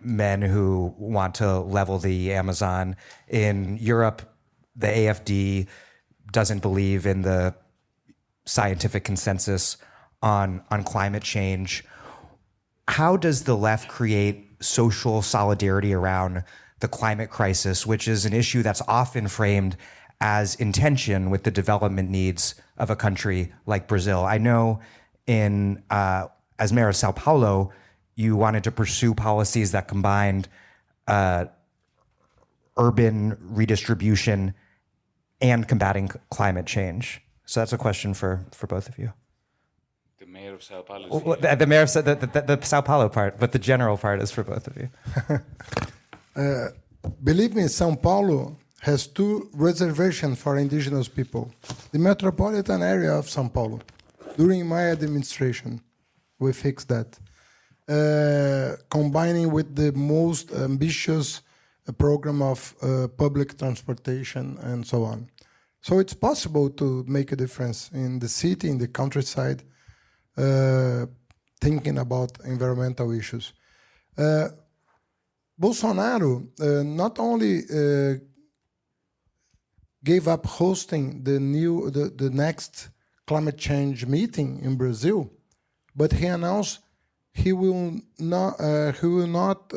men who want to level the Amazon. In Europe, the AfD doesn't believe in the scientific consensus on climate change. How does the left create social solidarity around the climate crisis, which is an issue that's often framed as in tension with the development needs of a country like Brazil? I know as mayor of Sao Paulo, you wanted to pursue policies that combined urban redistribution and combating climate change. So that's a question for both of you. The mayor of Sao Paulo. Well, the mayor said the Sao Paulo part, but the general part is for both of you. Believe me, São Paulo has 2 reservations for indigenous people. The metropolitan area of São Paulo. During my administration, we fixed that. Combining with the most ambitious program of public transportation and so on. So it's possible to make a difference in the city, in the countryside, thinking about environmental issues. Bolsonaro not only gave up hosting the next climate change meeting in Brazil, but he announced he will not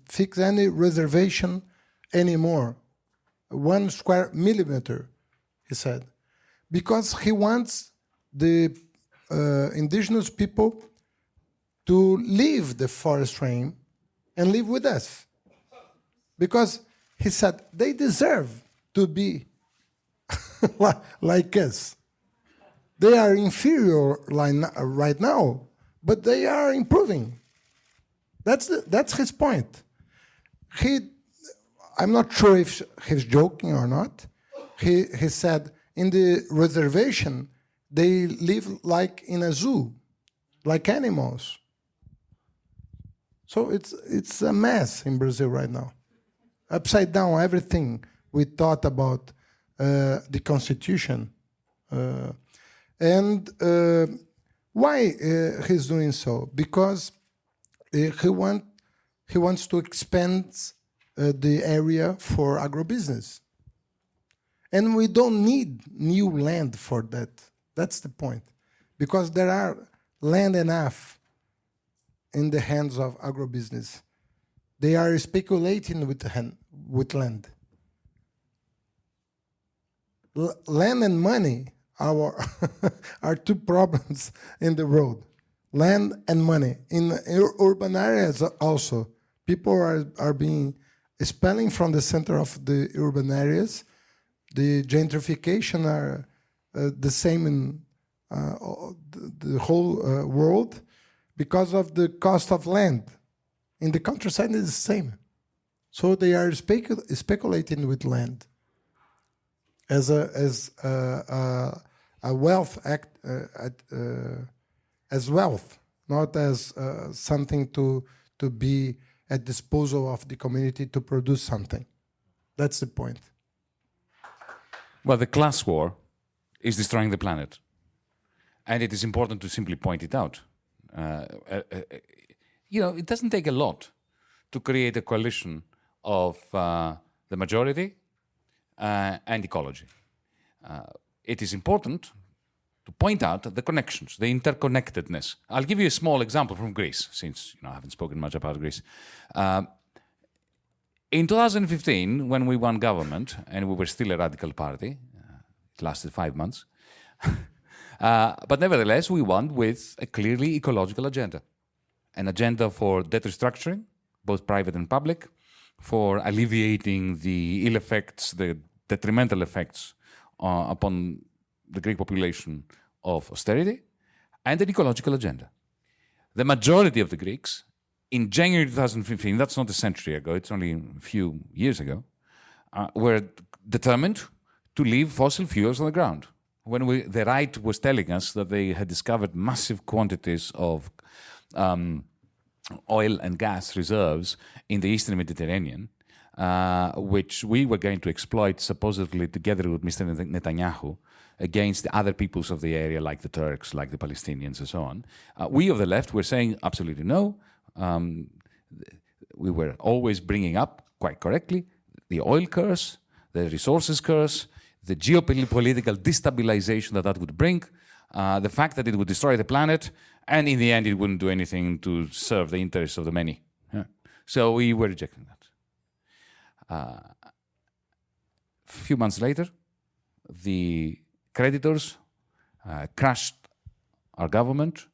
fix any reservation anymore, 1 square millimeter, he said, because he wants the indigenous people to leave the forest range and live with us. Because he said they deserve to be like us. They are inferior right now, but they are improving. That's his point. I'm not sure if he's joking or not. He said in the reservation, they live like in a zoo, like animals. So it's a mess in Brazil right now. Upside down, everything we thought about the Constitution. And why he's doing so? Because he wants to expand the area for agribusiness. And we don't need new land for that. That's the point. Because there are land enough in the hands of agribusiness. They are speculating with land. Land and money are 2 problems in the world. Land and money. In urban areas also, people are being expelling from the center of the urban areas. The gentrification are the same in the whole world because of the cost of land. In the countryside, it's the same. So they are speculating with land as a wealth act, as wealth, not as something to be at disposal of the community to produce something. That's the point. Well, the class war is destroying the planet. And it is important to simply point it out. It doesn't take a lot to create a coalition of the majority and ecology. It is important to point out the connections, the interconnectedness. I'll give you a small example from Greece, since I haven't spoken much about Greece. In 2015, when we won government, and we were still a radical party, it lasted 5 months, but nevertheless, we won with a clearly ecological agenda. An agenda for debt restructuring, both private and public, for alleviating the ill effects, the detrimental effects upon the Greek population of austerity, and an ecological agenda. The majority of the Greeks, in January 2015, that's not a century ago, it's only a few years ago, were determined to leave fossil fuels on the ground. When the right was telling us that they had discovered massive quantities of oil and gas reserves in the Eastern Mediterranean, which we were going to exploit supposedly together with Mr. Netanyahu against the other peoples of the area, like the Turks, like the Palestinians, and so on. We of the left were saying absolutely no. We were always bringing up, quite correctly, the oil curse, the resources curse, the geopolitical destabilization that would bring, the fact that it would destroy the planet, and in the end it wouldn't do anything to serve the interests of the many. Yeah. So we were rejecting that. A few months later, the creditors crushed our government.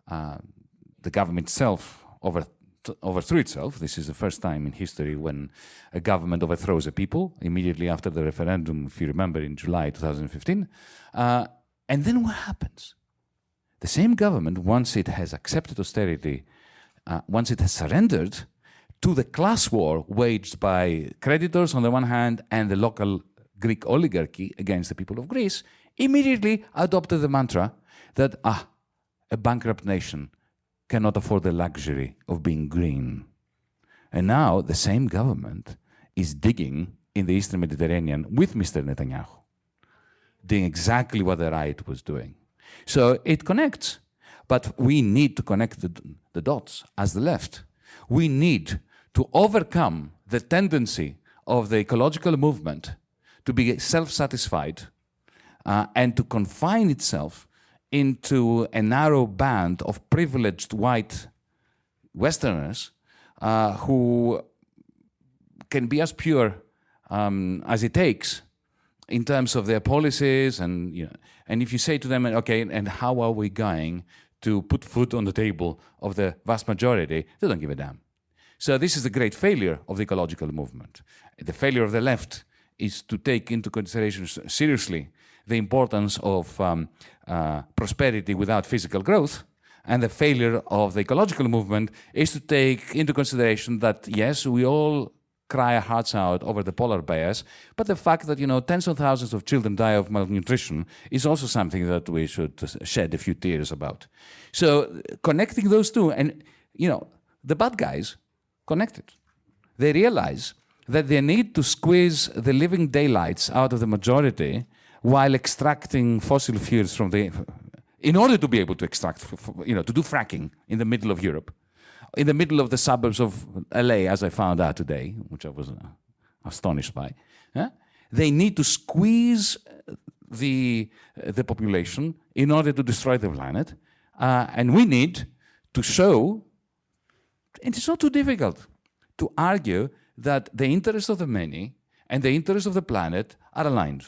The government itself overthrew itself. This is the first time in history when a government overthrows a people, immediately after the referendum, if you remember, in July 2015. And then what happens? The same government, once it has accepted austerity, once it has surrendered to the class war waged by creditors on the one hand and the local Greek oligarchy against the people of Greece, immediately adopted the mantra that a bankrupt nation cannot afford the luxury of being green. And now the same government is digging in the Eastern Mediterranean with Mr. Netanyahu, doing exactly what the right was doing. So it connects, but we need to connect the dots as the left. We need to overcome the tendency of the ecological movement to be self-satisfied and to confine itself into a narrow band of privileged white Westerners who can be as pure as it takes in terms of their policies. And, you know, and if you say to them, okay, and how are we going to put food on the table of the vast majority, they don't give a damn. So this is the great failure of the ecological movement. The failure of the left is to take into consideration seriously the importance of prosperity without physical growth, and the failure of the ecological movement is to take into consideration that, yes, we all cry our hearts out over the polar bears, but the fact that, you know, tens of thousands of children die of malnutrition is also something that we should shed a few tears about. So connecting those two, and, you know, the bad guys connected. They realize that they need to squeeze the living daylights out of the majority while extracting fossil fuels from the, in order to be able to extract, you know, to do fracking in the middle of Europe, in the middle of the suburbs of LA, as I found out today, which I was astonished by. They need to squeeze the population in order to destroy the planet, and we need to show, and it's not too difficult, to argue that the interests of the many and the interests of the planet are aligned.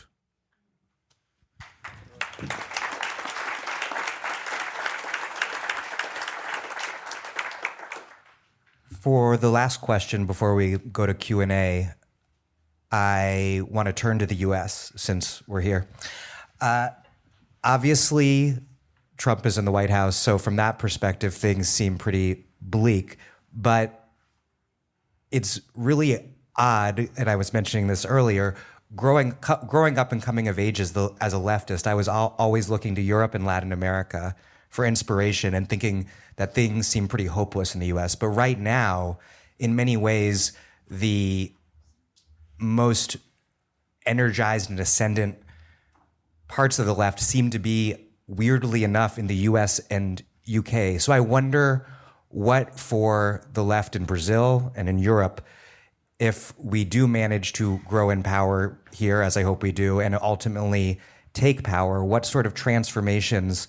For the last question before we go to Q&A, I want to turn to the US since we're here. Obviously, Trump is in the White House, so from that perspective, things seem pretty bleak, but it's really odd, and I was mentioning this earlier, growing up and coming of age as a leftist, I was always looking to Europe and Latin America for inspiration and thinking that things seem pretty hopeless in the US. But right now, in many ways, the most energized and ascendant parts of the left seem to be, weirdly enough, in the US and UK. So I wonder what for the left in Brazil and in Europe, if we do manage to grow in power here, as I hope we do, and ultimately take power, what sort of transformations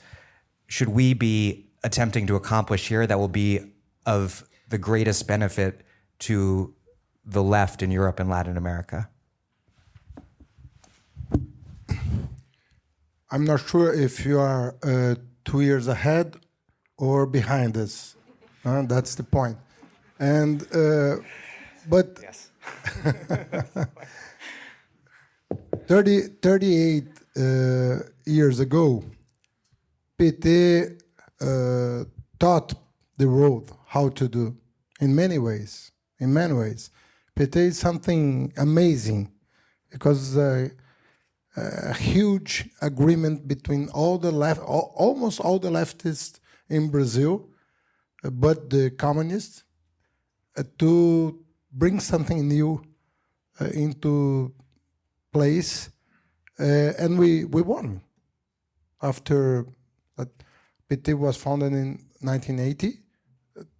should we be attempting to accomplish here that will be of the greatest benefit to the left in Europe and Latin America? I'm not sure if you are 2 years ahead or behind us. That's the point. And but yes. 38 years ago, PT taught the world how to do in many ways. In many ways, PT is something amazing because a huge agreement between all the left, almost all the leftists in Brazil, but the communists, to bring something new into place, and we won. After PT was founded in 1980,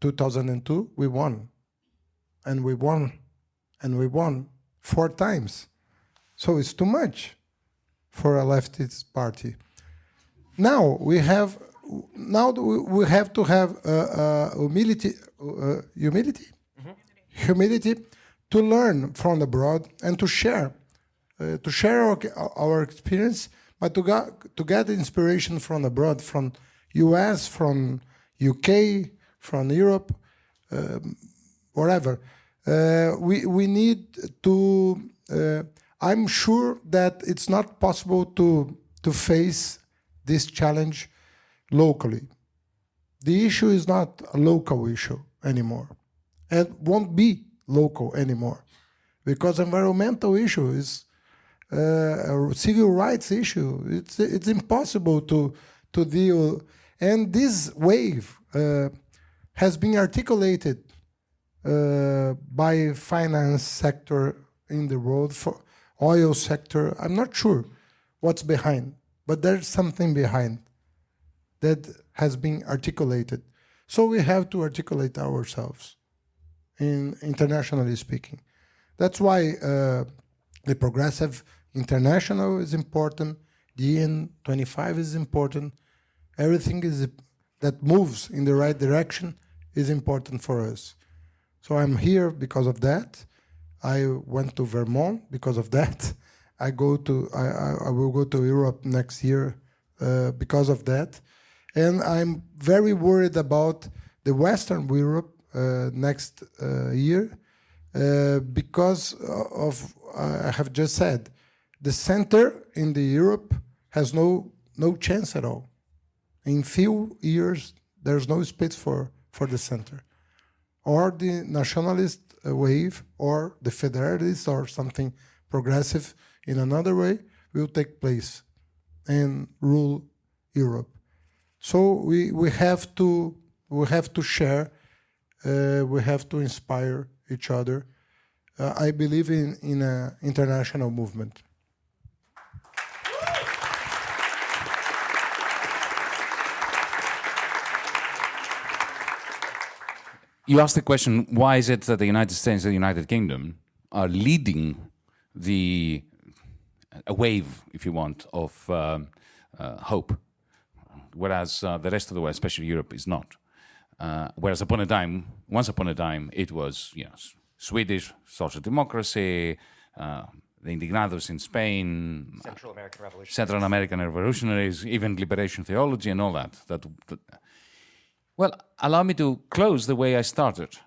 2002, we won. And we won, and we won 4 times. So it's too much for a leftist party. Now we have to have humility to learn from abroad and to share our experience, but to get inspiration from abroad, from US, from UK, from Europe, wherever. We need to. I'm sure that it's not possible to face this challenge locally. The issue is not a local issue anymore. It won't be local anymore, because environmental issue is a civil rights issue. It's impossible to deal. And this wave has been articulated by finance sector in the world, for oil sector. I'm not sure what's behind, but there's something behind that has been articulated. So we have to articulate ourselves, internationally speaking. That's why the Progressive International is important, the EN25 is important, everything that moves in the right direction is important for us. So I'm here because of that. I went to Vermont because of that. I will go to Europe next year because of that. And I'm very worried about the Western Europe next year because of, I have just said, the center in the Europe has no chance at all. In few years, there's no space for the center. Or the nationalist wave, or the federalist, or something progressive in another way will take place and rule Europe. So we have to share, we have to inspire each other. I believe in an international movement. You asked the question, why is it that the United States and the United Kingdom are leading a wave, if you want, of hope, whereas the rest of the world, especially Europe, is not. Whereas once upon a time, it was Swedish social democracy, the Indignados in Spain, Central American revolutionaries, even liberation theology and all that. Well, allow me to close the way I started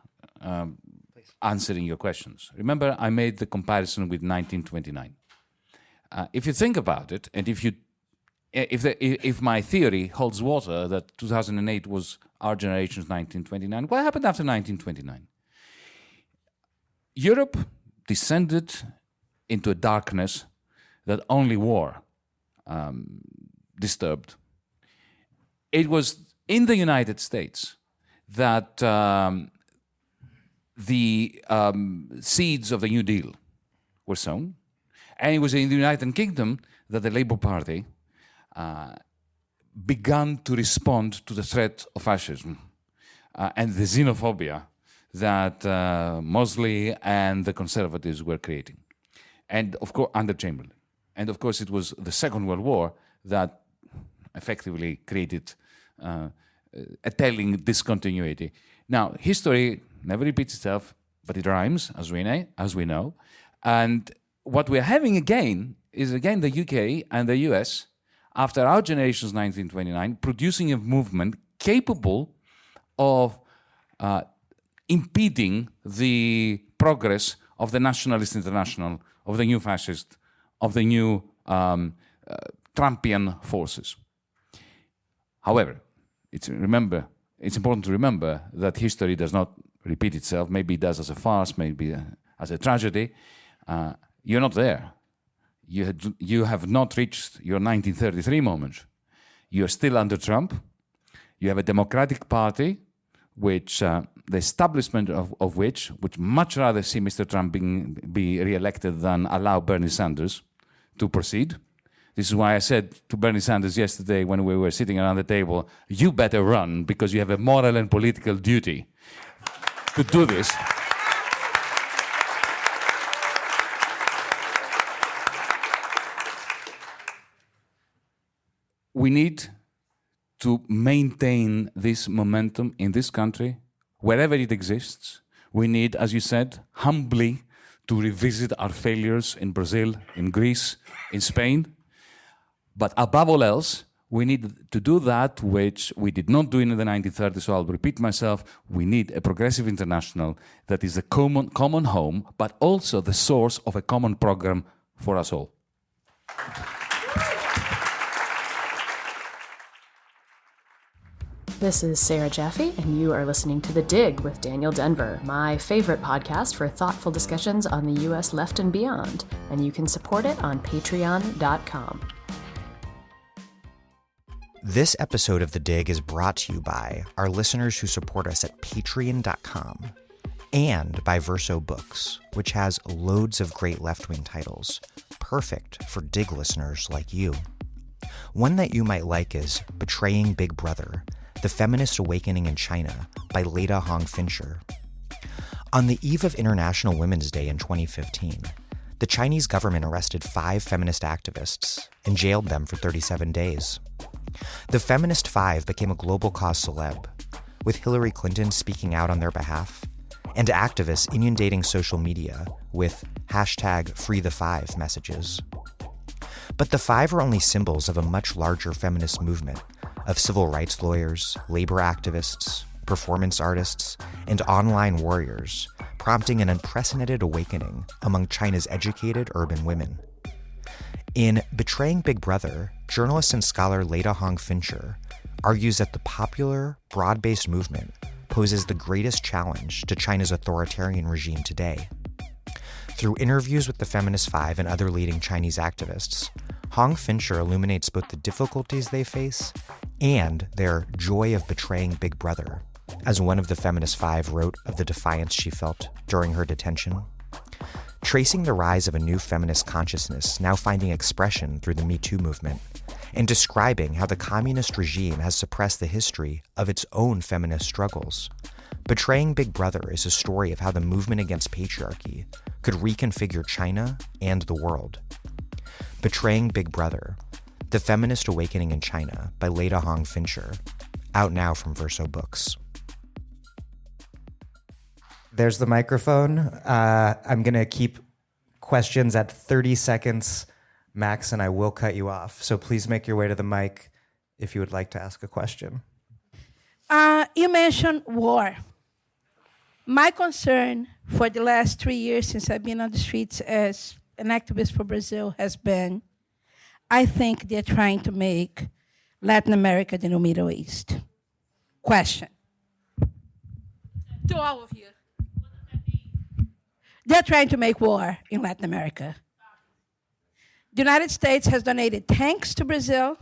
answering your questions. Remember, I made the comparison with 1929. If you think about it, and if my theory holds water that 2008 was our generation's 1929, what happened after 1929? Europe descended into a darkness that only war disturbed. It was in the United States that the seeds of the New Deal were sown. And it was in the United Kingdom that the Labour Party began to respond to the threat of fascism and the xenophobia that Mosley and the Conservatives were creating. And of course, under Chamberlain. And of course, it was the Second World War that effectively created a telling discontinuity. Now, history never repeats itself, but it rhymes, as we know. And what we're having again is the UK and the US, after our generation's 1929, producing a movement capable of impeding the progress of the Nationalist International, of the new fascist, of the new Trumpian forces. However, it's important to remember that history does not repeat itself. Maybe it does as a farce, maybe as a tragedy. You're not there. You have not reached your 1933 moment. You're still under Trump. You have a Democratic Party which the establishment of which would much rather see Mr. Trump be re-elected than allow Bernie Sanders to proceed. This is why I said to Bernie Sanders yesterday when we were sitting around the table, you better run because you have a moral and political duty to do this. We need to maintain this momentum in this country, wherever it exists. We need, as you said, humbly to revisit our failures in Brazil, in Greece, in Spain. But above all else, we need to do that which we did not do in the 1930s, so I'll repeat myself. We need a progressive international that is a common home, but also the source of a common program for us all. This is Sarah Jaffe, and you are listening to The Dig with Daniel Denvir, my favorite podcast for thoughtful discussions on the U.S. left and beyond, and you can support it on patreon.com. This episode of The Dig is brought to you by our listeners who support us at patreon.com and by Verso Books, which has loads of great left-wing titles, perfect for Dig listeners like you. One that you might like is Betraying Big Brother, The Feminist Awakening in China by Leda Hong Fincher. On the eve of International Women's Day in 2015, the Chinese government arrested 5 feminist activists and jailed them for 37 days. The Feminist Five became a global cause celeb, with Hillary Clinton speaking out on their behalf, and activists inundating social media with #FreeThe5 messages. But the 5 are only symbols of a much larger feminist movement of civil rights lawyers, labor activists, performance artists, and online warriors, prompting an unprecedented awakening among China's educated urban women. In Betraying Big Brother, journalist and scholar Leda Hong Fincher argues that the popular, broad-based movement poses the greatest challenge to China's authoritarian regime today. Through interviews with the Feminist Five and other leading Chinese activists, Hong Fincher illuminates both the difficulties they face and their joy of betraying Big Brother, as one of the Feminist Five wrote of the defiance she felt during her detention. Tracing the rise of a new feminist consciousness now finding expression through the Me Too movement, and describing how the communist regime has suppressed the history of its own feminist struggles. Betraying Big Brother is a story of how the movement against patriarchy could reconfigure China and the world. Betraying Big Brother, The Feminist Awakening in China by Leda Hong Fincher, out now from Verso Books. There's the microphone. I'm going to keep questions at 30 seconds max, and I will cut you off. So please make your way to the mic if you would like to ask a question. You mentioned war. My concern for the last 3 years since I've been on the streets as an activist for Brazil has been, I think they're trying to make Latin America the new Middle East. Question. To all of you. They're trying to make war in Latin America. The United States has donated tanks to Brazil,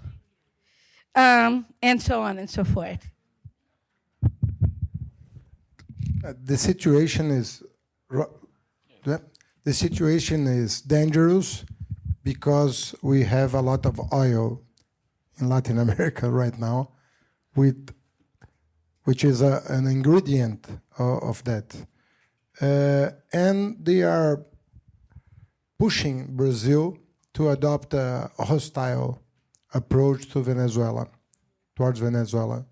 and so on and so forth. The situation is dangerous because we have a lot of oil in Latin America right now, which is an ingredient of that. And they are pushing Brazil to adopt a hostile approach to Venezuela, towards Venezuela.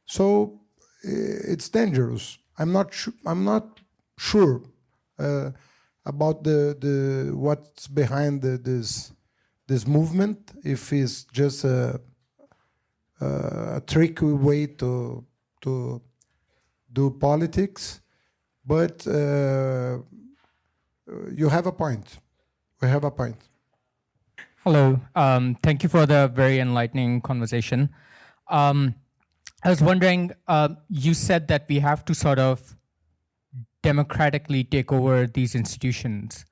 So it's dangerous. I'm not sure about the what's behind this movement. If it's just a tricky way to do politics. But you have a point. We have a point. Hello. Thank you for the very enlightening conversation. I was wondering, you said that we have to sort of democratically take over these institutions.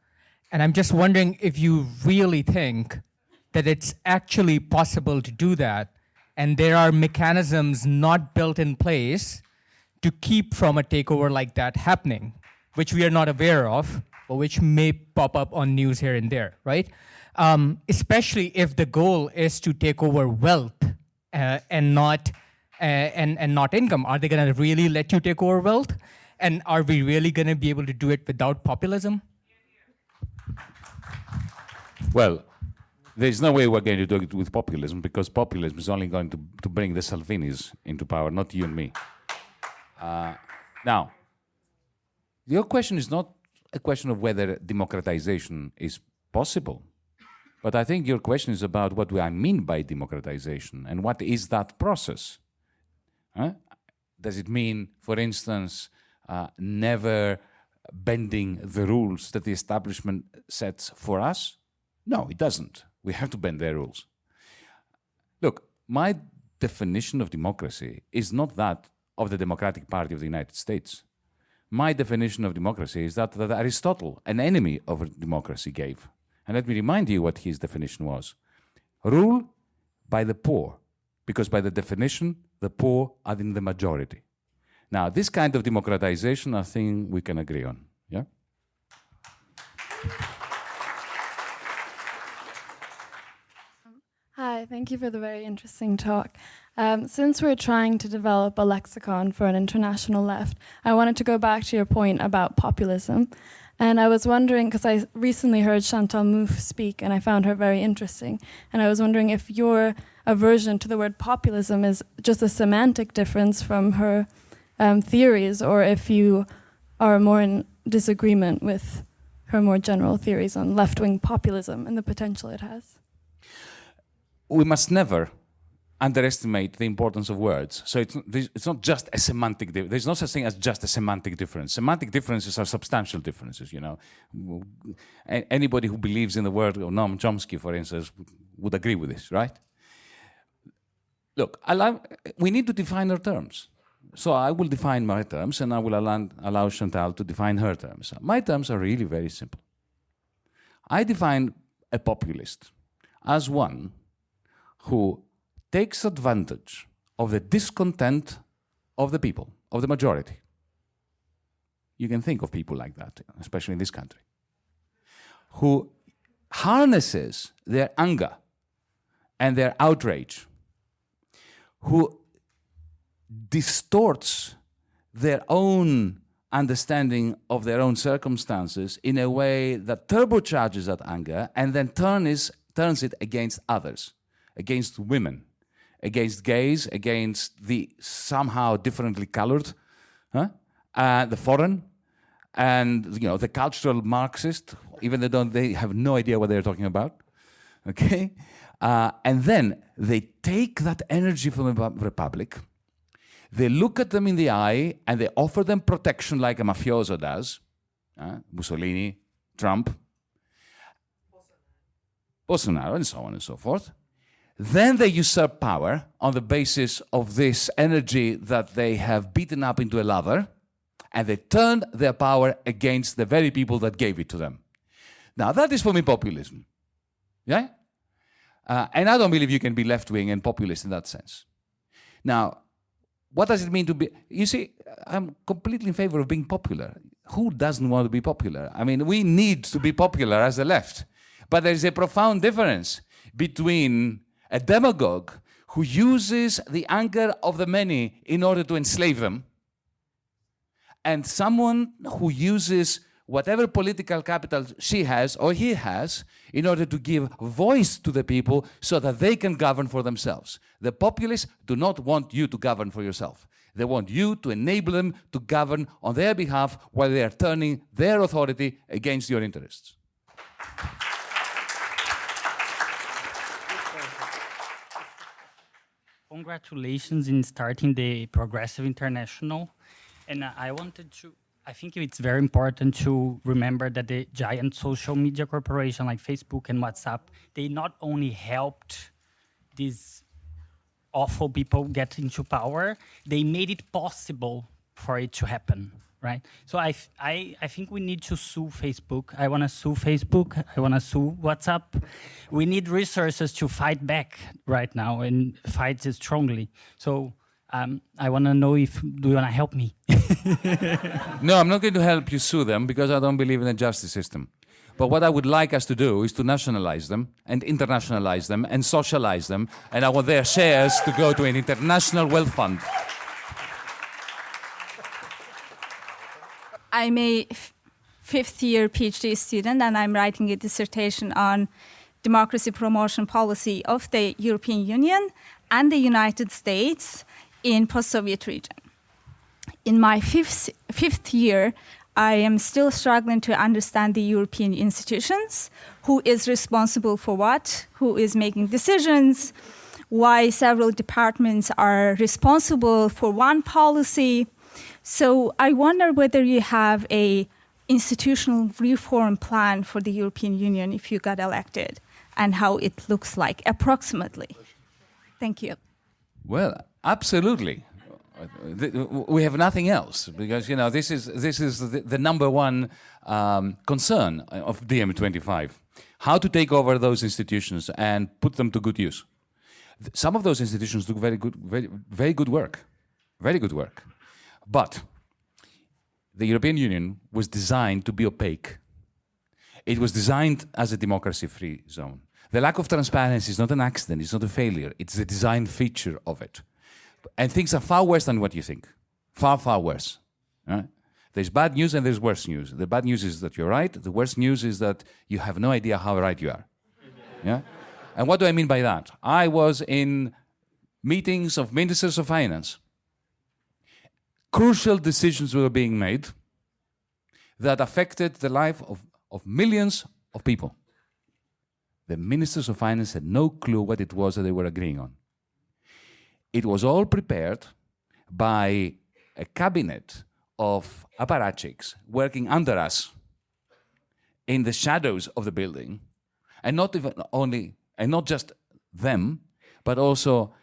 And I'm just wondering if you really think that it's actually possible to do that, and there are mechanisms not built in place to keep from a takeover like that happening, which we are not aware of, but which may pop up on news here and there, right? Especially if the goal is to take over wealth and not income. Are they going to really let you take over wealth? And are we really going to be able to do it without populism? Well, there's no way we're going to do it with populism, because populism is only going to bring the Salvinis into power, not you and me. Now, your question is not a question of whether democratization is possible, but I think your question is about what do I mean by democratization and what is that process? Does it mean, for instance, never bending the rules that the establishment sets for us? No, it doesn't. We have to bend their rules. Look, my definition of democracy is not that of the Democratic Party of the United States. My definition of democracy is that Aristotle, an enemy of democracy, gave. And let me remind you what his definition was. Rule by the poor, because by the definition, the poor are in the majority. Now, this kind of democratization, I think we can agree on. Yeah? Hi, thank you for the very interesting talk. Since we're trying to develop a lexicon for an international left, I wanted to go back to your point about populism. And I was wondering, because I recently heard Chantal Mouffe speak, and I found her very interesting. And I was wondering if your aversion to the word populism is just a semantic difference from her theories, or if you are more in disagreement with her more general theories on left-wing populism and the potential it has. We must never underestimate the importance of words. So it's not just a semantic difference. There's no such thing as just a semantic difference. Semantic differences are substantial differences, you know. Anybody who believes in the word of Noam Chomsky, for instance, would agree with this, right? Look, we need to define our terms. So I will define my terms, and I will allow Chantal to define her terms. My terms are really very simple. I define a populist as one who takes advantage of the discontent of the people, of the majority. You can think of people like that, especially in this country, who harnesses their anger and their outrage, who distorts their own understanding of their own circumstances in a way that turbocharges that anger and then turns it against others, against women, against gays, against the somehow differently colored, the foreign, and the cultural Marxist, even though they have no idea what they're talking about. Okay, and then they take that energy from the Republic. They look at them in the eye and they offer them protection like a mafioso does. Mussolini, Trump, Bolsonaro, and so on and so forth. Then they usurp power on the basis of this energy that they have beaten up into a lather, and they turn their power against the very people that gave it to them. Now, that is for me populism. Yeah? And I don't believe you can be left-wing and populist in that sense. Now, what does it mean to be... You see, I'm completely in favor of being popular. Who doesn't want to be popular? I mean, we need to be popular as the left. But there is a profound difference between a demagogue who uses the anger of the many in order to enslave them, and someone who uses whatever political capital she has or he has in order to give voice to the people so that they can govern for themselves. The populists do not want you to govern for yourself. They want you to enable them to govern on their behalf while they are turning their authority against your interests. Congratulations in starting the Progressive International. And I think it's very important to remember that the giant social media corporation like Facebook and WhatsApp, they not only helped these awful people get into power, they made it possible for it to happen, right? So I think we need to sue Facebook. I want to sue Facebook. I want to sue WhatsApp. We need resources to fight back right now and fight strongly. So I want to know if do you want to help me? No, I'm not going to help you sue them because I don't believe in the justice system. But what I would like us to do is to nationalize them and internationalize them and socialize them, and I want their shares to go to an international wealth fund. I'm a fifth-year PhD student, and I'm writing a dissertation on democracy promotion policy of the European Union and the United States in post-Soviet region. In my fifth year, I am still struggling to understand the European institutions, who is responsible for what, who is making decisions, why several departments are responsible for one policy. So I wonder whether you have a institutional reform plan for the European Union if you got elected, and how it looks like approximately. Thank you. Well, absolutely. We have nothing else because this is the number one concern of DiEM25: how to take over those institutions and put them to good use. Some of those institutions do very good work, but the European Union was designed to be opaque. It was designed as a democracy-free zone. The lack of transparency is not an accident, it's not a failure, it's the design feature of it. And things are far worse than what you think. Far, far worse. Right? There's bad news and there's worse news. The bad news is that you're right. The worst news is that you have no idea how right you are. Yeah? And what do I mean by that? I was in meetings of ministers of finance. Crucial decisions were being made that affected the life of millions of people. The ministers of finance had no clue what it was that they were agreeing on. It was all prepared by a cabinet of apparatchiks working under us in the shadows of the building, and not just them, but also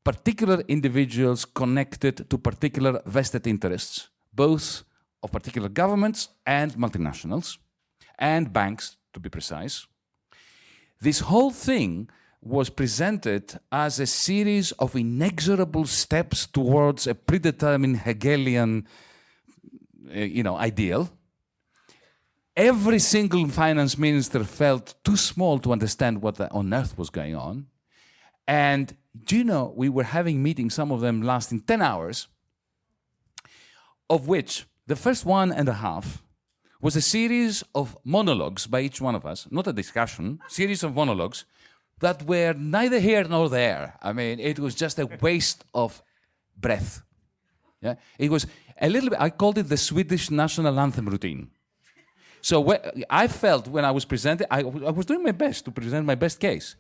particular individuals connected to particular vested interests, both of particular governments and multinationals, and banks, to be precise. This whole thing was presented as a series of inexorable steps towards a predetermined Hegelian, ideal. Every single finance minister felt too small to understand what on earth was going on. And we were having meetings, some of them lasting 10 hours, of which the first 1.5 was a series of monologues by each one of us, not a discussion, series of monologues that were neither here nor there. I mean, it was just a waste of breath. Yeah? It was a little bit, I called it the Swedish national anthem routine. So I felt when I was presenting, I was doing my best to present my best case.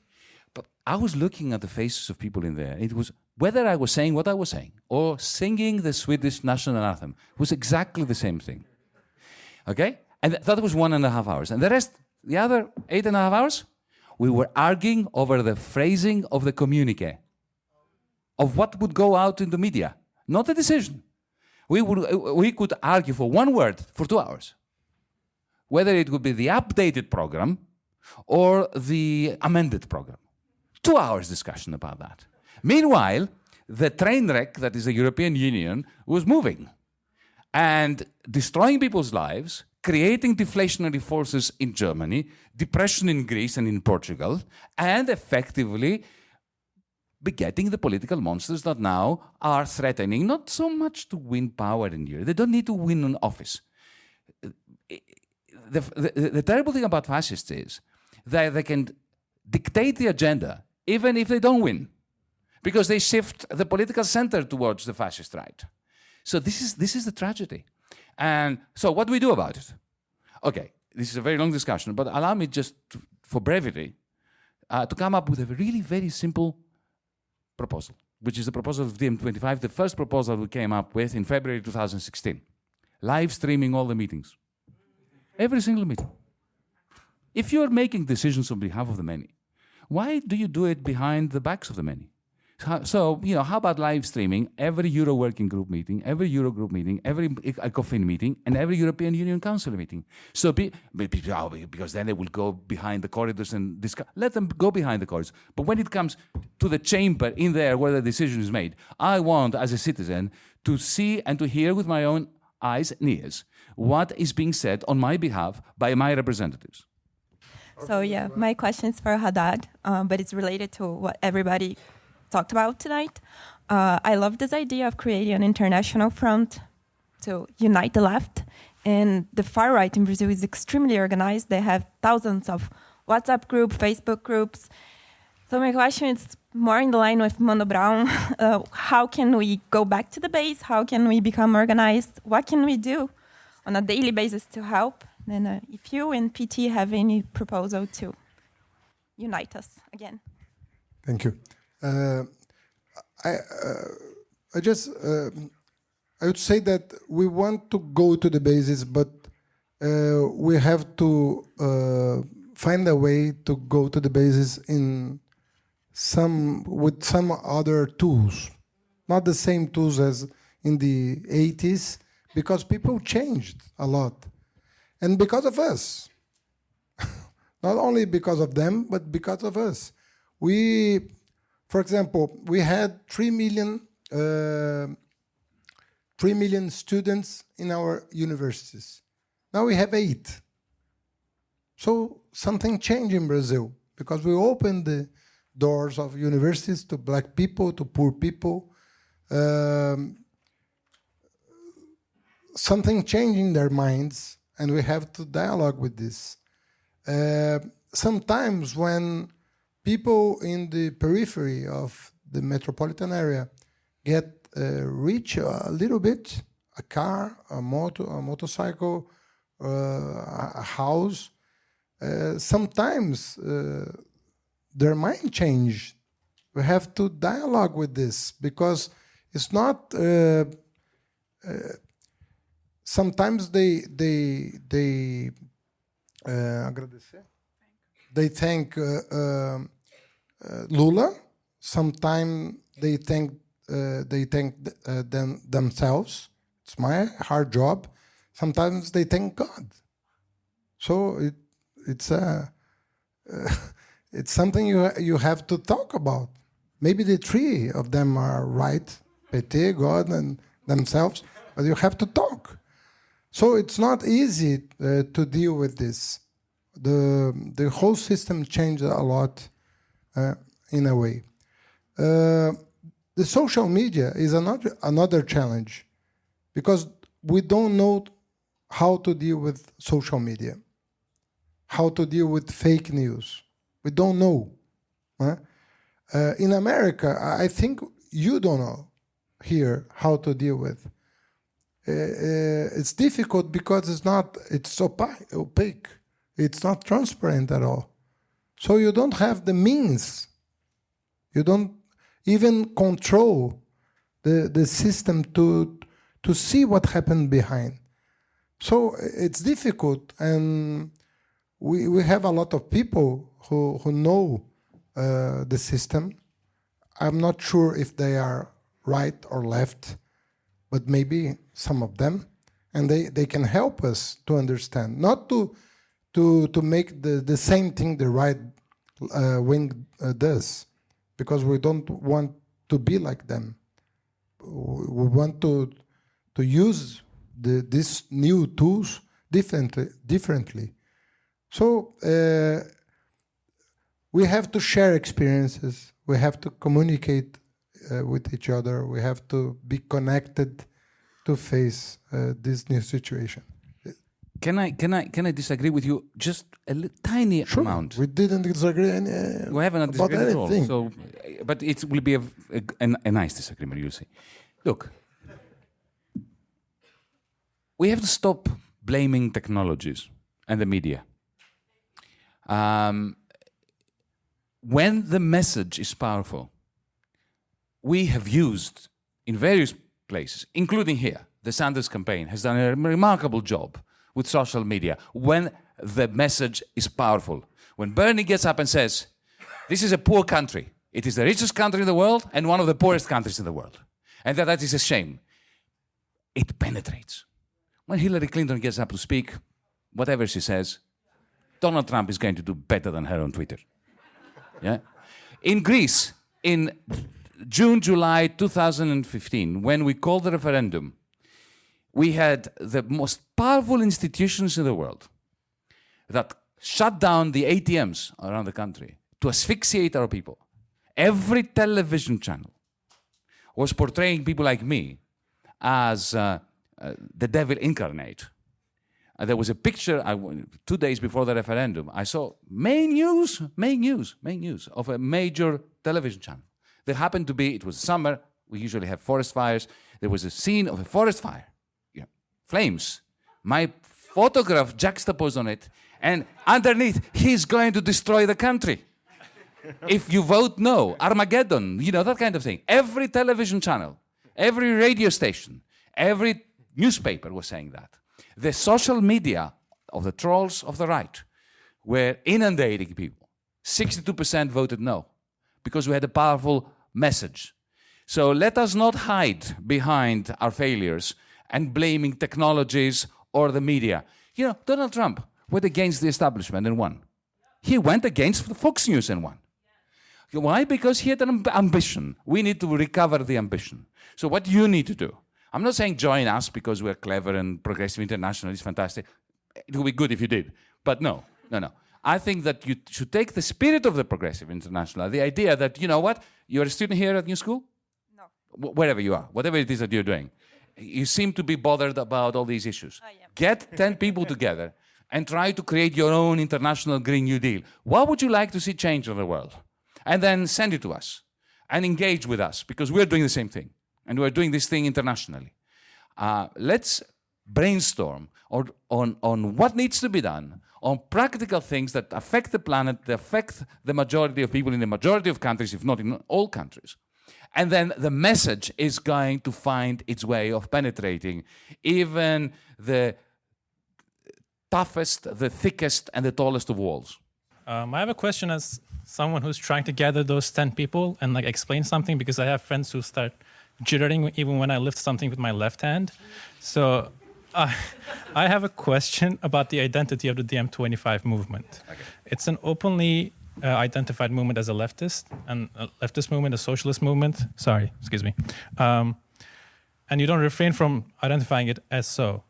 But I was looking at the faces of people in there. It was whether I was saying what I was saying or singing the Swedish national anthem was exactly the same thing. Okay? And that was 1.5 hours. And the other 8.5 hours, we were arguing over the phrasing of the communique, of what would go out in the media, not the decision. We could argue for one word for 2 hours, whether it would be the updated program or the amended program. 2 hours discussion about that. Meanwhile, the train wreck that is the European Union was moving and destroying people's lives, creating deflationary forces in Germany, depression in Greece and in Portugal, and effectively begetting the political monsters that now are threatening not so much to win power in Europe. They don't need to win an office. The terrible thing about fascists is that they can dictate the agenda even if they don't win, because they shift the political center towards the fascist right. So this is the tragedy. And so what do we do about it? Okay, this is a very long discussion, but allow me just for brevity to come up with a really very simple proposal, which is the proposal of DiEM25, the first proposal we came up with in February 2016. Live streaming all the meetings. Every single meeting. If you're making decisions on behalf of the many, why do you do it behind the backs of the many? So, how about live streaming every Euro working group meeting, every Eurogroup meeting, every ECOFIN meeting, and every European Union Council meeting? So, because then they will go behind the corridors and discuss. Let them go behind the corridors. But when it comes to the chamber in there where the decision is made, I want, as a citizen, to see and to hear with my own eyes and ears what is being said on my behalf by my representatives. So yeah, my question is for Haddad, but it's related to what everybody talked about tonight. I love this idea of creating an international front to unite the left. And the far right in Brazil is extremely organized. They have thousands of WhatsApp groups, Facebook groups. So my question is more in the line with Mano Brown. How can we go back to the base? How can we become organized? What can we do on a daily basis to help? And if you and PT have any proposal to unite us again. Thank you. I would say that we want to go to the basis, but we have to find a way to go to the basis with some other tools, not the same tools as in the 80s, because people changed a lot. And because of us, not only because of them, but because of us. For example, we had 3 million students in our universities. Now we have 8. So something changed in Brazil because we opened the doors of universities to black people, to poor people. Something changed in their minds, and we have to dialogue with this. Sometimes when people in the periphery of the metropolitan area get rich a little bit, a car, a motorcycle, a house, sometimes their mind change. We have to dialogue with this because it's not. Sometimes they thank Lula. Sometimes they thank themselves. It's my hard job. Sometimes they thank God. So it's something you have to talk about. Maybe the 3 of them are right, PT, God, and themselves, but you have to talk. So it's not easy to deal with this. The whole system changed a lot in a way. The social media is another challenge because we don't know how to deal with social media, how to deal with fake news. We don't know. In America, I think you don't know here how to deal with. It's difficult because it's opaque. It's not transparent at all. So you don't have the means. You don't even control the system to see what happened behind. So it's difficult, and we have a lot of people who know the system. I'm not sure if they are right or left, but maybe some of them, and they can help us to understand, not to make the same thing the right wing does, because we don't want to be like them. We want to use these new tools differently. So we have to share experiences. We have to communicate with each other. We have to be connected to face this new situation. Can I disagree with you just a tiny amount? We didn't disagree we haven't disagreed at all. anything. So, but it will be a nice disagreement, you'll see. Look, we have to stop blaming technologies and the media. When the message is powerful, we have used in various places, including here, the Sanders campaign has done a remarkable job with social media when the message is powerful. When Bernie gets up and says, this is a poor country, It is the richest country in the world and one of the poorest countries in the world. And that is a shame. It penetrates. When Hillary Clinton gets up to speak, whatever she says, Donald Trump is going to do better than her on Twitter. Yeah? In Greece, in June, July 2015, when we called the referendum, we had the most powerful institutions in the world that shut down the ATMs around the country to asphyxiate our people. Every television channel was portraying people like me as the devil incarnate. There was a picture 2 days before the referendum. I saw main news of a major television channel. There happened to be, it was summer, we usually have forest fires. There was a scene of a forest fire, flames. My photograph juxtaposed on it, and underneath, he's going to destroy the country. If you vote no, Armageddon, that kind of thing. Every television channel, every radio station, every newspaper was saying that. The social media of the trolls of the right were inundating people. 62% voted no, because we had a powerful message. So let us not hide behind our failures and blaming technologies or the media. Donald Trump went against the establishment and won. He went against Fox News and won. Why? Because he had an ambition. We need to recover the ambition. So what you need to do, I'm not saying join us because we're clever and Progressive International is fantastic. It would be good if you did. But no. I think that you should take the spirit of the Progressive International, the idea that, you're a student here at New School? No. Wherever you are, whatever it is that you're doing. You seem to be bothered about all these issues. Get 10 people together and try to create your own international Green New Deal. What would you like to see change in the world? And then send it to us and engage with us, because we're doing the same thing. And we're doing this thing internationally. Let's brainstorm on what needs to be done, on practical things that affect the planet, that affect the majority of people in the majority of countries, if not in all countries. And then the message is going to find its way of penetrating even the toughest, the thickest, and the tallest of walls. I have a question as someone who's trying to gather those 10 people and explain something, because I have friends who start jittering even when I lift something with my left hand. So I have a question about the identity of the DiEM25 movement. Okay. It's an openly identified movement as a leftist, and a leftist movement, a socialist movement. And you don't refrain from identifying it as so.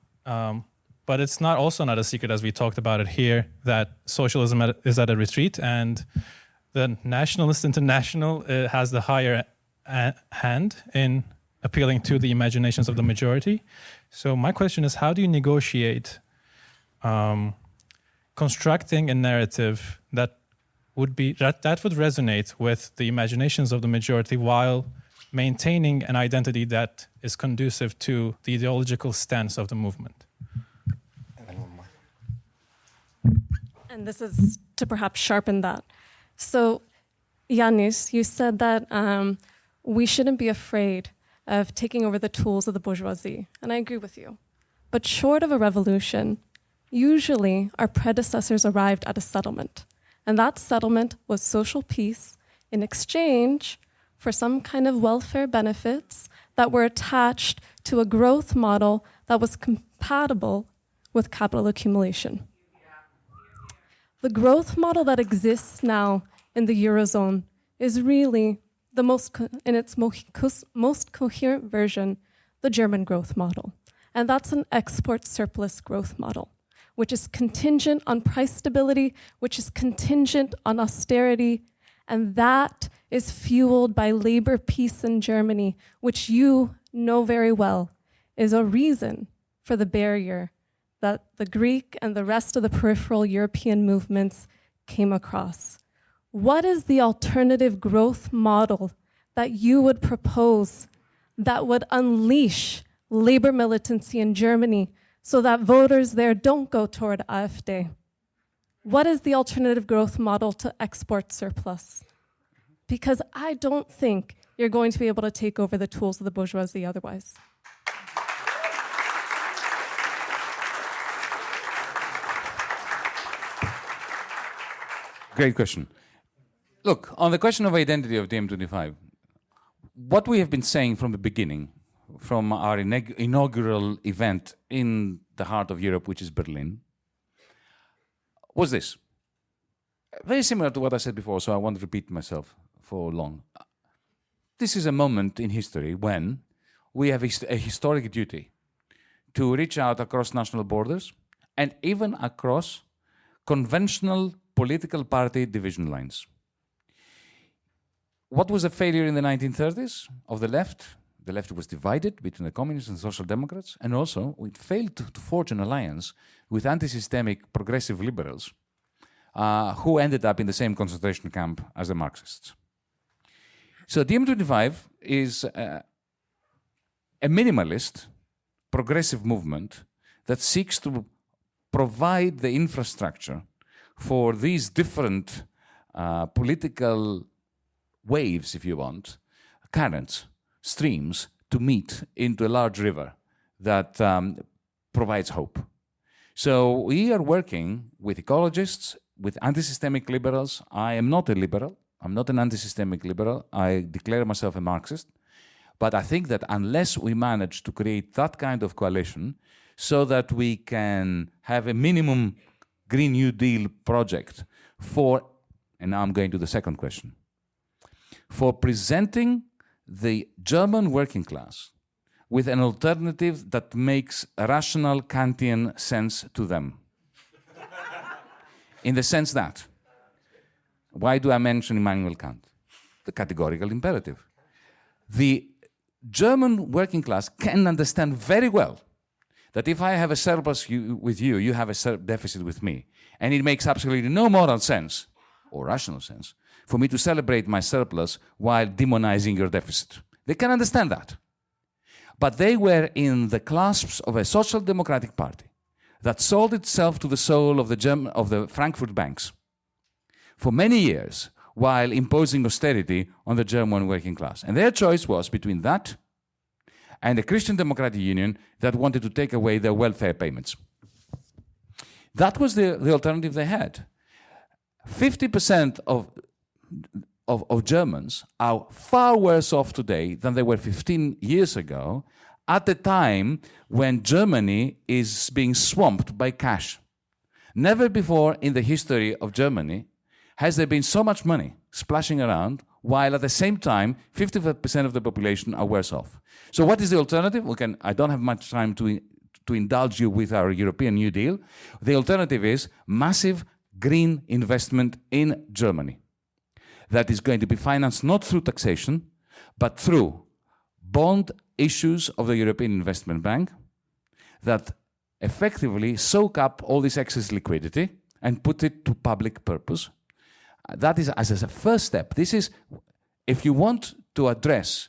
But it's also not a secret, as we talked about it here, that socialism is at a retreat, and the Nationalist International has the higher hand in appealing to the imaginations of the majority. So my question is, how do you negotiate constructing a narrative that would resonate with the imaginations of the majority while maintaining an identity that is conducive to the ideological stance of the movement? And this is to perhaps sharpen that. So, Yanis, you said that we shouldn't be afraid of taking over the tools of the bourgeoisie, and I agree with you. But short of a revolution, usually our predecessors arrived at a settlement, and that settlement was social peace in exchange for some kind of welfare benefits that were attached to a growth model that was compatible with capital accumulation. The growth model that exists now in the Eurozone is really in its most coherent version, the German growth model. And that's an export surplus growth model, which is contingent on price stability, which is contingent on austerity, and that is fueled by labor peace in Germany, which you know very well is a reason for the barrier that the Greek and the rest of the peripheral European movements came across. What is the alternative growth model that you would propose that would unleash labor militancy in Germany so that voters there don't go toward AfD? What is the alternative growth model to export surplus? Because I don't think you're going to be able to take over the tools of the bourgeoisie otherwise. Great question. Look, on the question of identity of DiEM25, what we have been saying from the beginning, from our inaugural event in the heart of Europe, which is Berlin, was this. Very similar to what I said before, so I won't repeat myself for long. This is a moment in history when we have a historic duty to reach out across national borders and even across conventional political party division lines. What was a failure in the 1930s of the left? The left was divided between the communists and social democrats, and also it failed to forge an alliance with anti-systemic progressive liberals who ended up in the same concentration camp as the Marxists. So DiEM25 is a minimalist, progressive movement that seeks to provide the infrastructure for these different political waves, if you want, currents, streams, to meet into a large river that provides hope. So we are working with ecologists, with anti-systemic liberals. I am not a liberal. I'm not an anti-systemic liberal. I declare myself a Marxist. But I think that unless we manage to create that kind of coalition so that we can have a minimum Green New Deal project for, and now I'm going to the second question, for presenting the German working class with an alternative that makes rational Kantian sense to them. In the sense that, why do I mention Immanuel Kant? The categorical imperative. The German working class can understand very well that if I have a surplus with you, you have a deficit with me. And it makes absolutely no moral sense, or rational sense, for me to celebrate my surplus while demonizing your deficit. They can understand that. But they were in the clasps of a social democratic party that sold itself to the soul of the Frankfurt banks for many years while imposing austerity on the German working class. And their choice was between that and the Christian Democratic Union that wanted to take away their welfare payments. That was the alternative they had. 50% of Germans are far worse off today than they were 15 years ago, at the time when Germany is being swamped by cash. Never before in the history of Germany has there been so much money splashing around, while at the same time 50% of the population are worse off. So what is the alternative? I don't have much time to indulge you with our European New Deal. The alternative is massive green investment in Germany that is going to be financed not through taxation, but through bond issues of the European Investment Bank that effectively soak up all this excess liquidity and put it to public purpose. That is as a first step. This is, if you want to address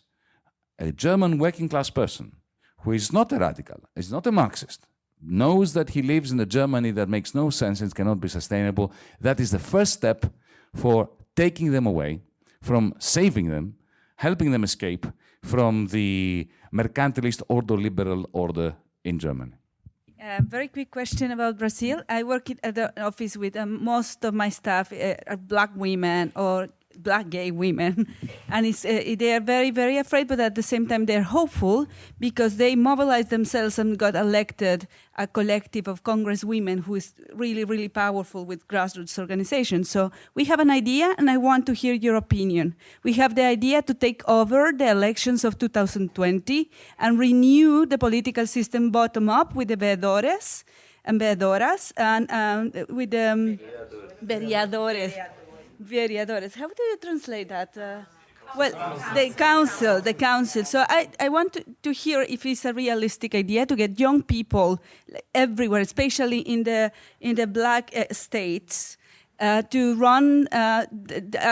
a German working class person who is not a radical, is not a Marxist, knows that he lives in a Germany that makes no sense and cannot be sustainable, that is the first step for taking them away, from saving them, helping them escape from the mercantilist ordoliberal order in Germany. Very quick question about Brazil. I work at the office with most of my staff are black women or black gay women, and they are very, very afraid, but at the same time they're hopeful because they mobilized themselves and got elected a collective of congresswomen who is really, really powerful with grassroots organizations. So we have an idea, and I want to hear your opinion. We have the idea to take over the elections of 2020 and renew the political system bottom up with the vereadores and vereadoras and with the vereadores. Vereadores. How do you translate that? Well, the council. So I want to hear if it's a realistic idea to get young people everywhere, especially in the black states, to run,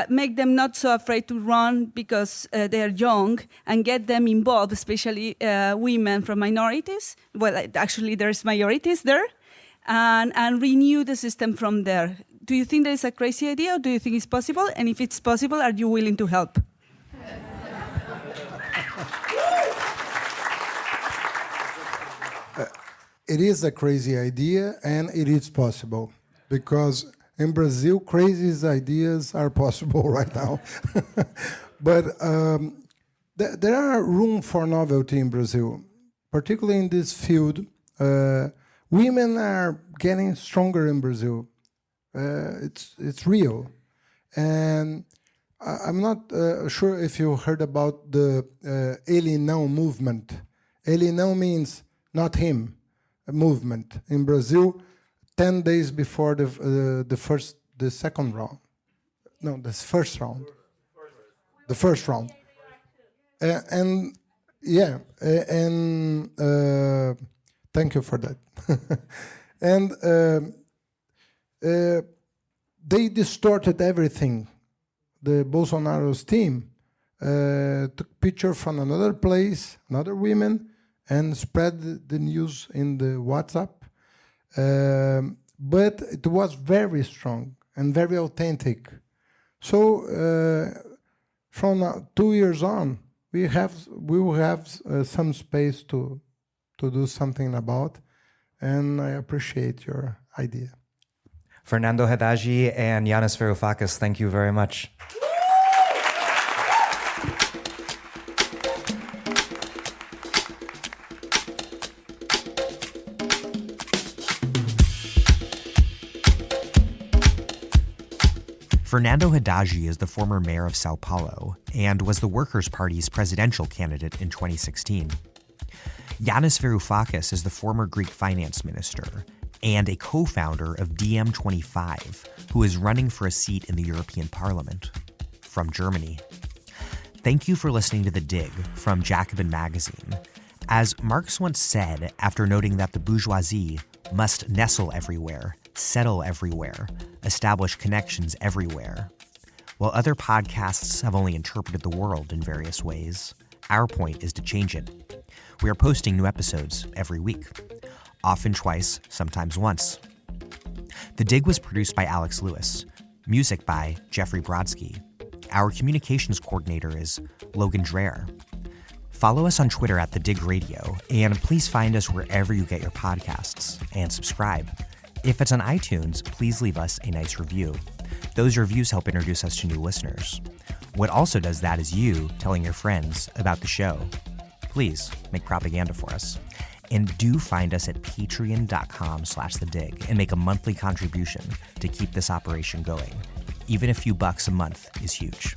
make them not so afraid to run because they're young, and get them involved, especially women from minorities. Well, actually, there's majorities there, and renew the system from there. Do you think that is a crazy idea, or do you think it's possible? And if it's possible, are you willing to help? It is a crazy idea, and it is possible, because in Brazil, crazy ideas are possible right now. But there are room for novelty in Brazil, particularly in this field. Women are getting stronger in Brazil. It's real. And I'm not sure if you heard about the Ele Não movement. Ele Não means not him, a movement. In Brazil, 10 days before the second round. No, the first round. The first round. And thank you for that. And they distorted everything. The Bolsonaro's team took picture from another place, another women, and spread the news in the WhatsApp. But it was very strong and very authentic. So from 2 years on, we will have some space to do something about, and I appreciate your idea. Fernando Haddadi and Yanis Varoufakis, thank you very much. Fernando Haddadi is the former mayor of Sao Paulo and was the Workers' Party's presidential candidate in 2016. Yanis Varoufakis is the former Greek finance minister and a co-founder of DiEM25, who is running for a seat in the European Parliament from Germany. Thank you for listening to The Dig from Jacobin Magazine. As Marx once said, after noting that the bourgeoisie must nestle everywhere, settle everywhere, establish connections everywhere. While other podcasts have only interpreted the world in various ways, our point is to change it. We are posting new episodes every week, often twice, sometimes once. The Dig was produced by Alex Lewis, music by Jeffrey Brodsky. Our communications coordinator is Logan Dreher. Follow us on Twitter at The Dig Radio, and please find us wherever you get your podcasts, and subscribe. If it's on iTunes, please leave us a nice review. Those reviews help introduce us to new listeners. What also does that is you telling your friends about the show. Please make propaganda for us. And do find us at patreon.com/thedig and make a monthly contribution to keep this operation going. Even a few bucks a month is huge.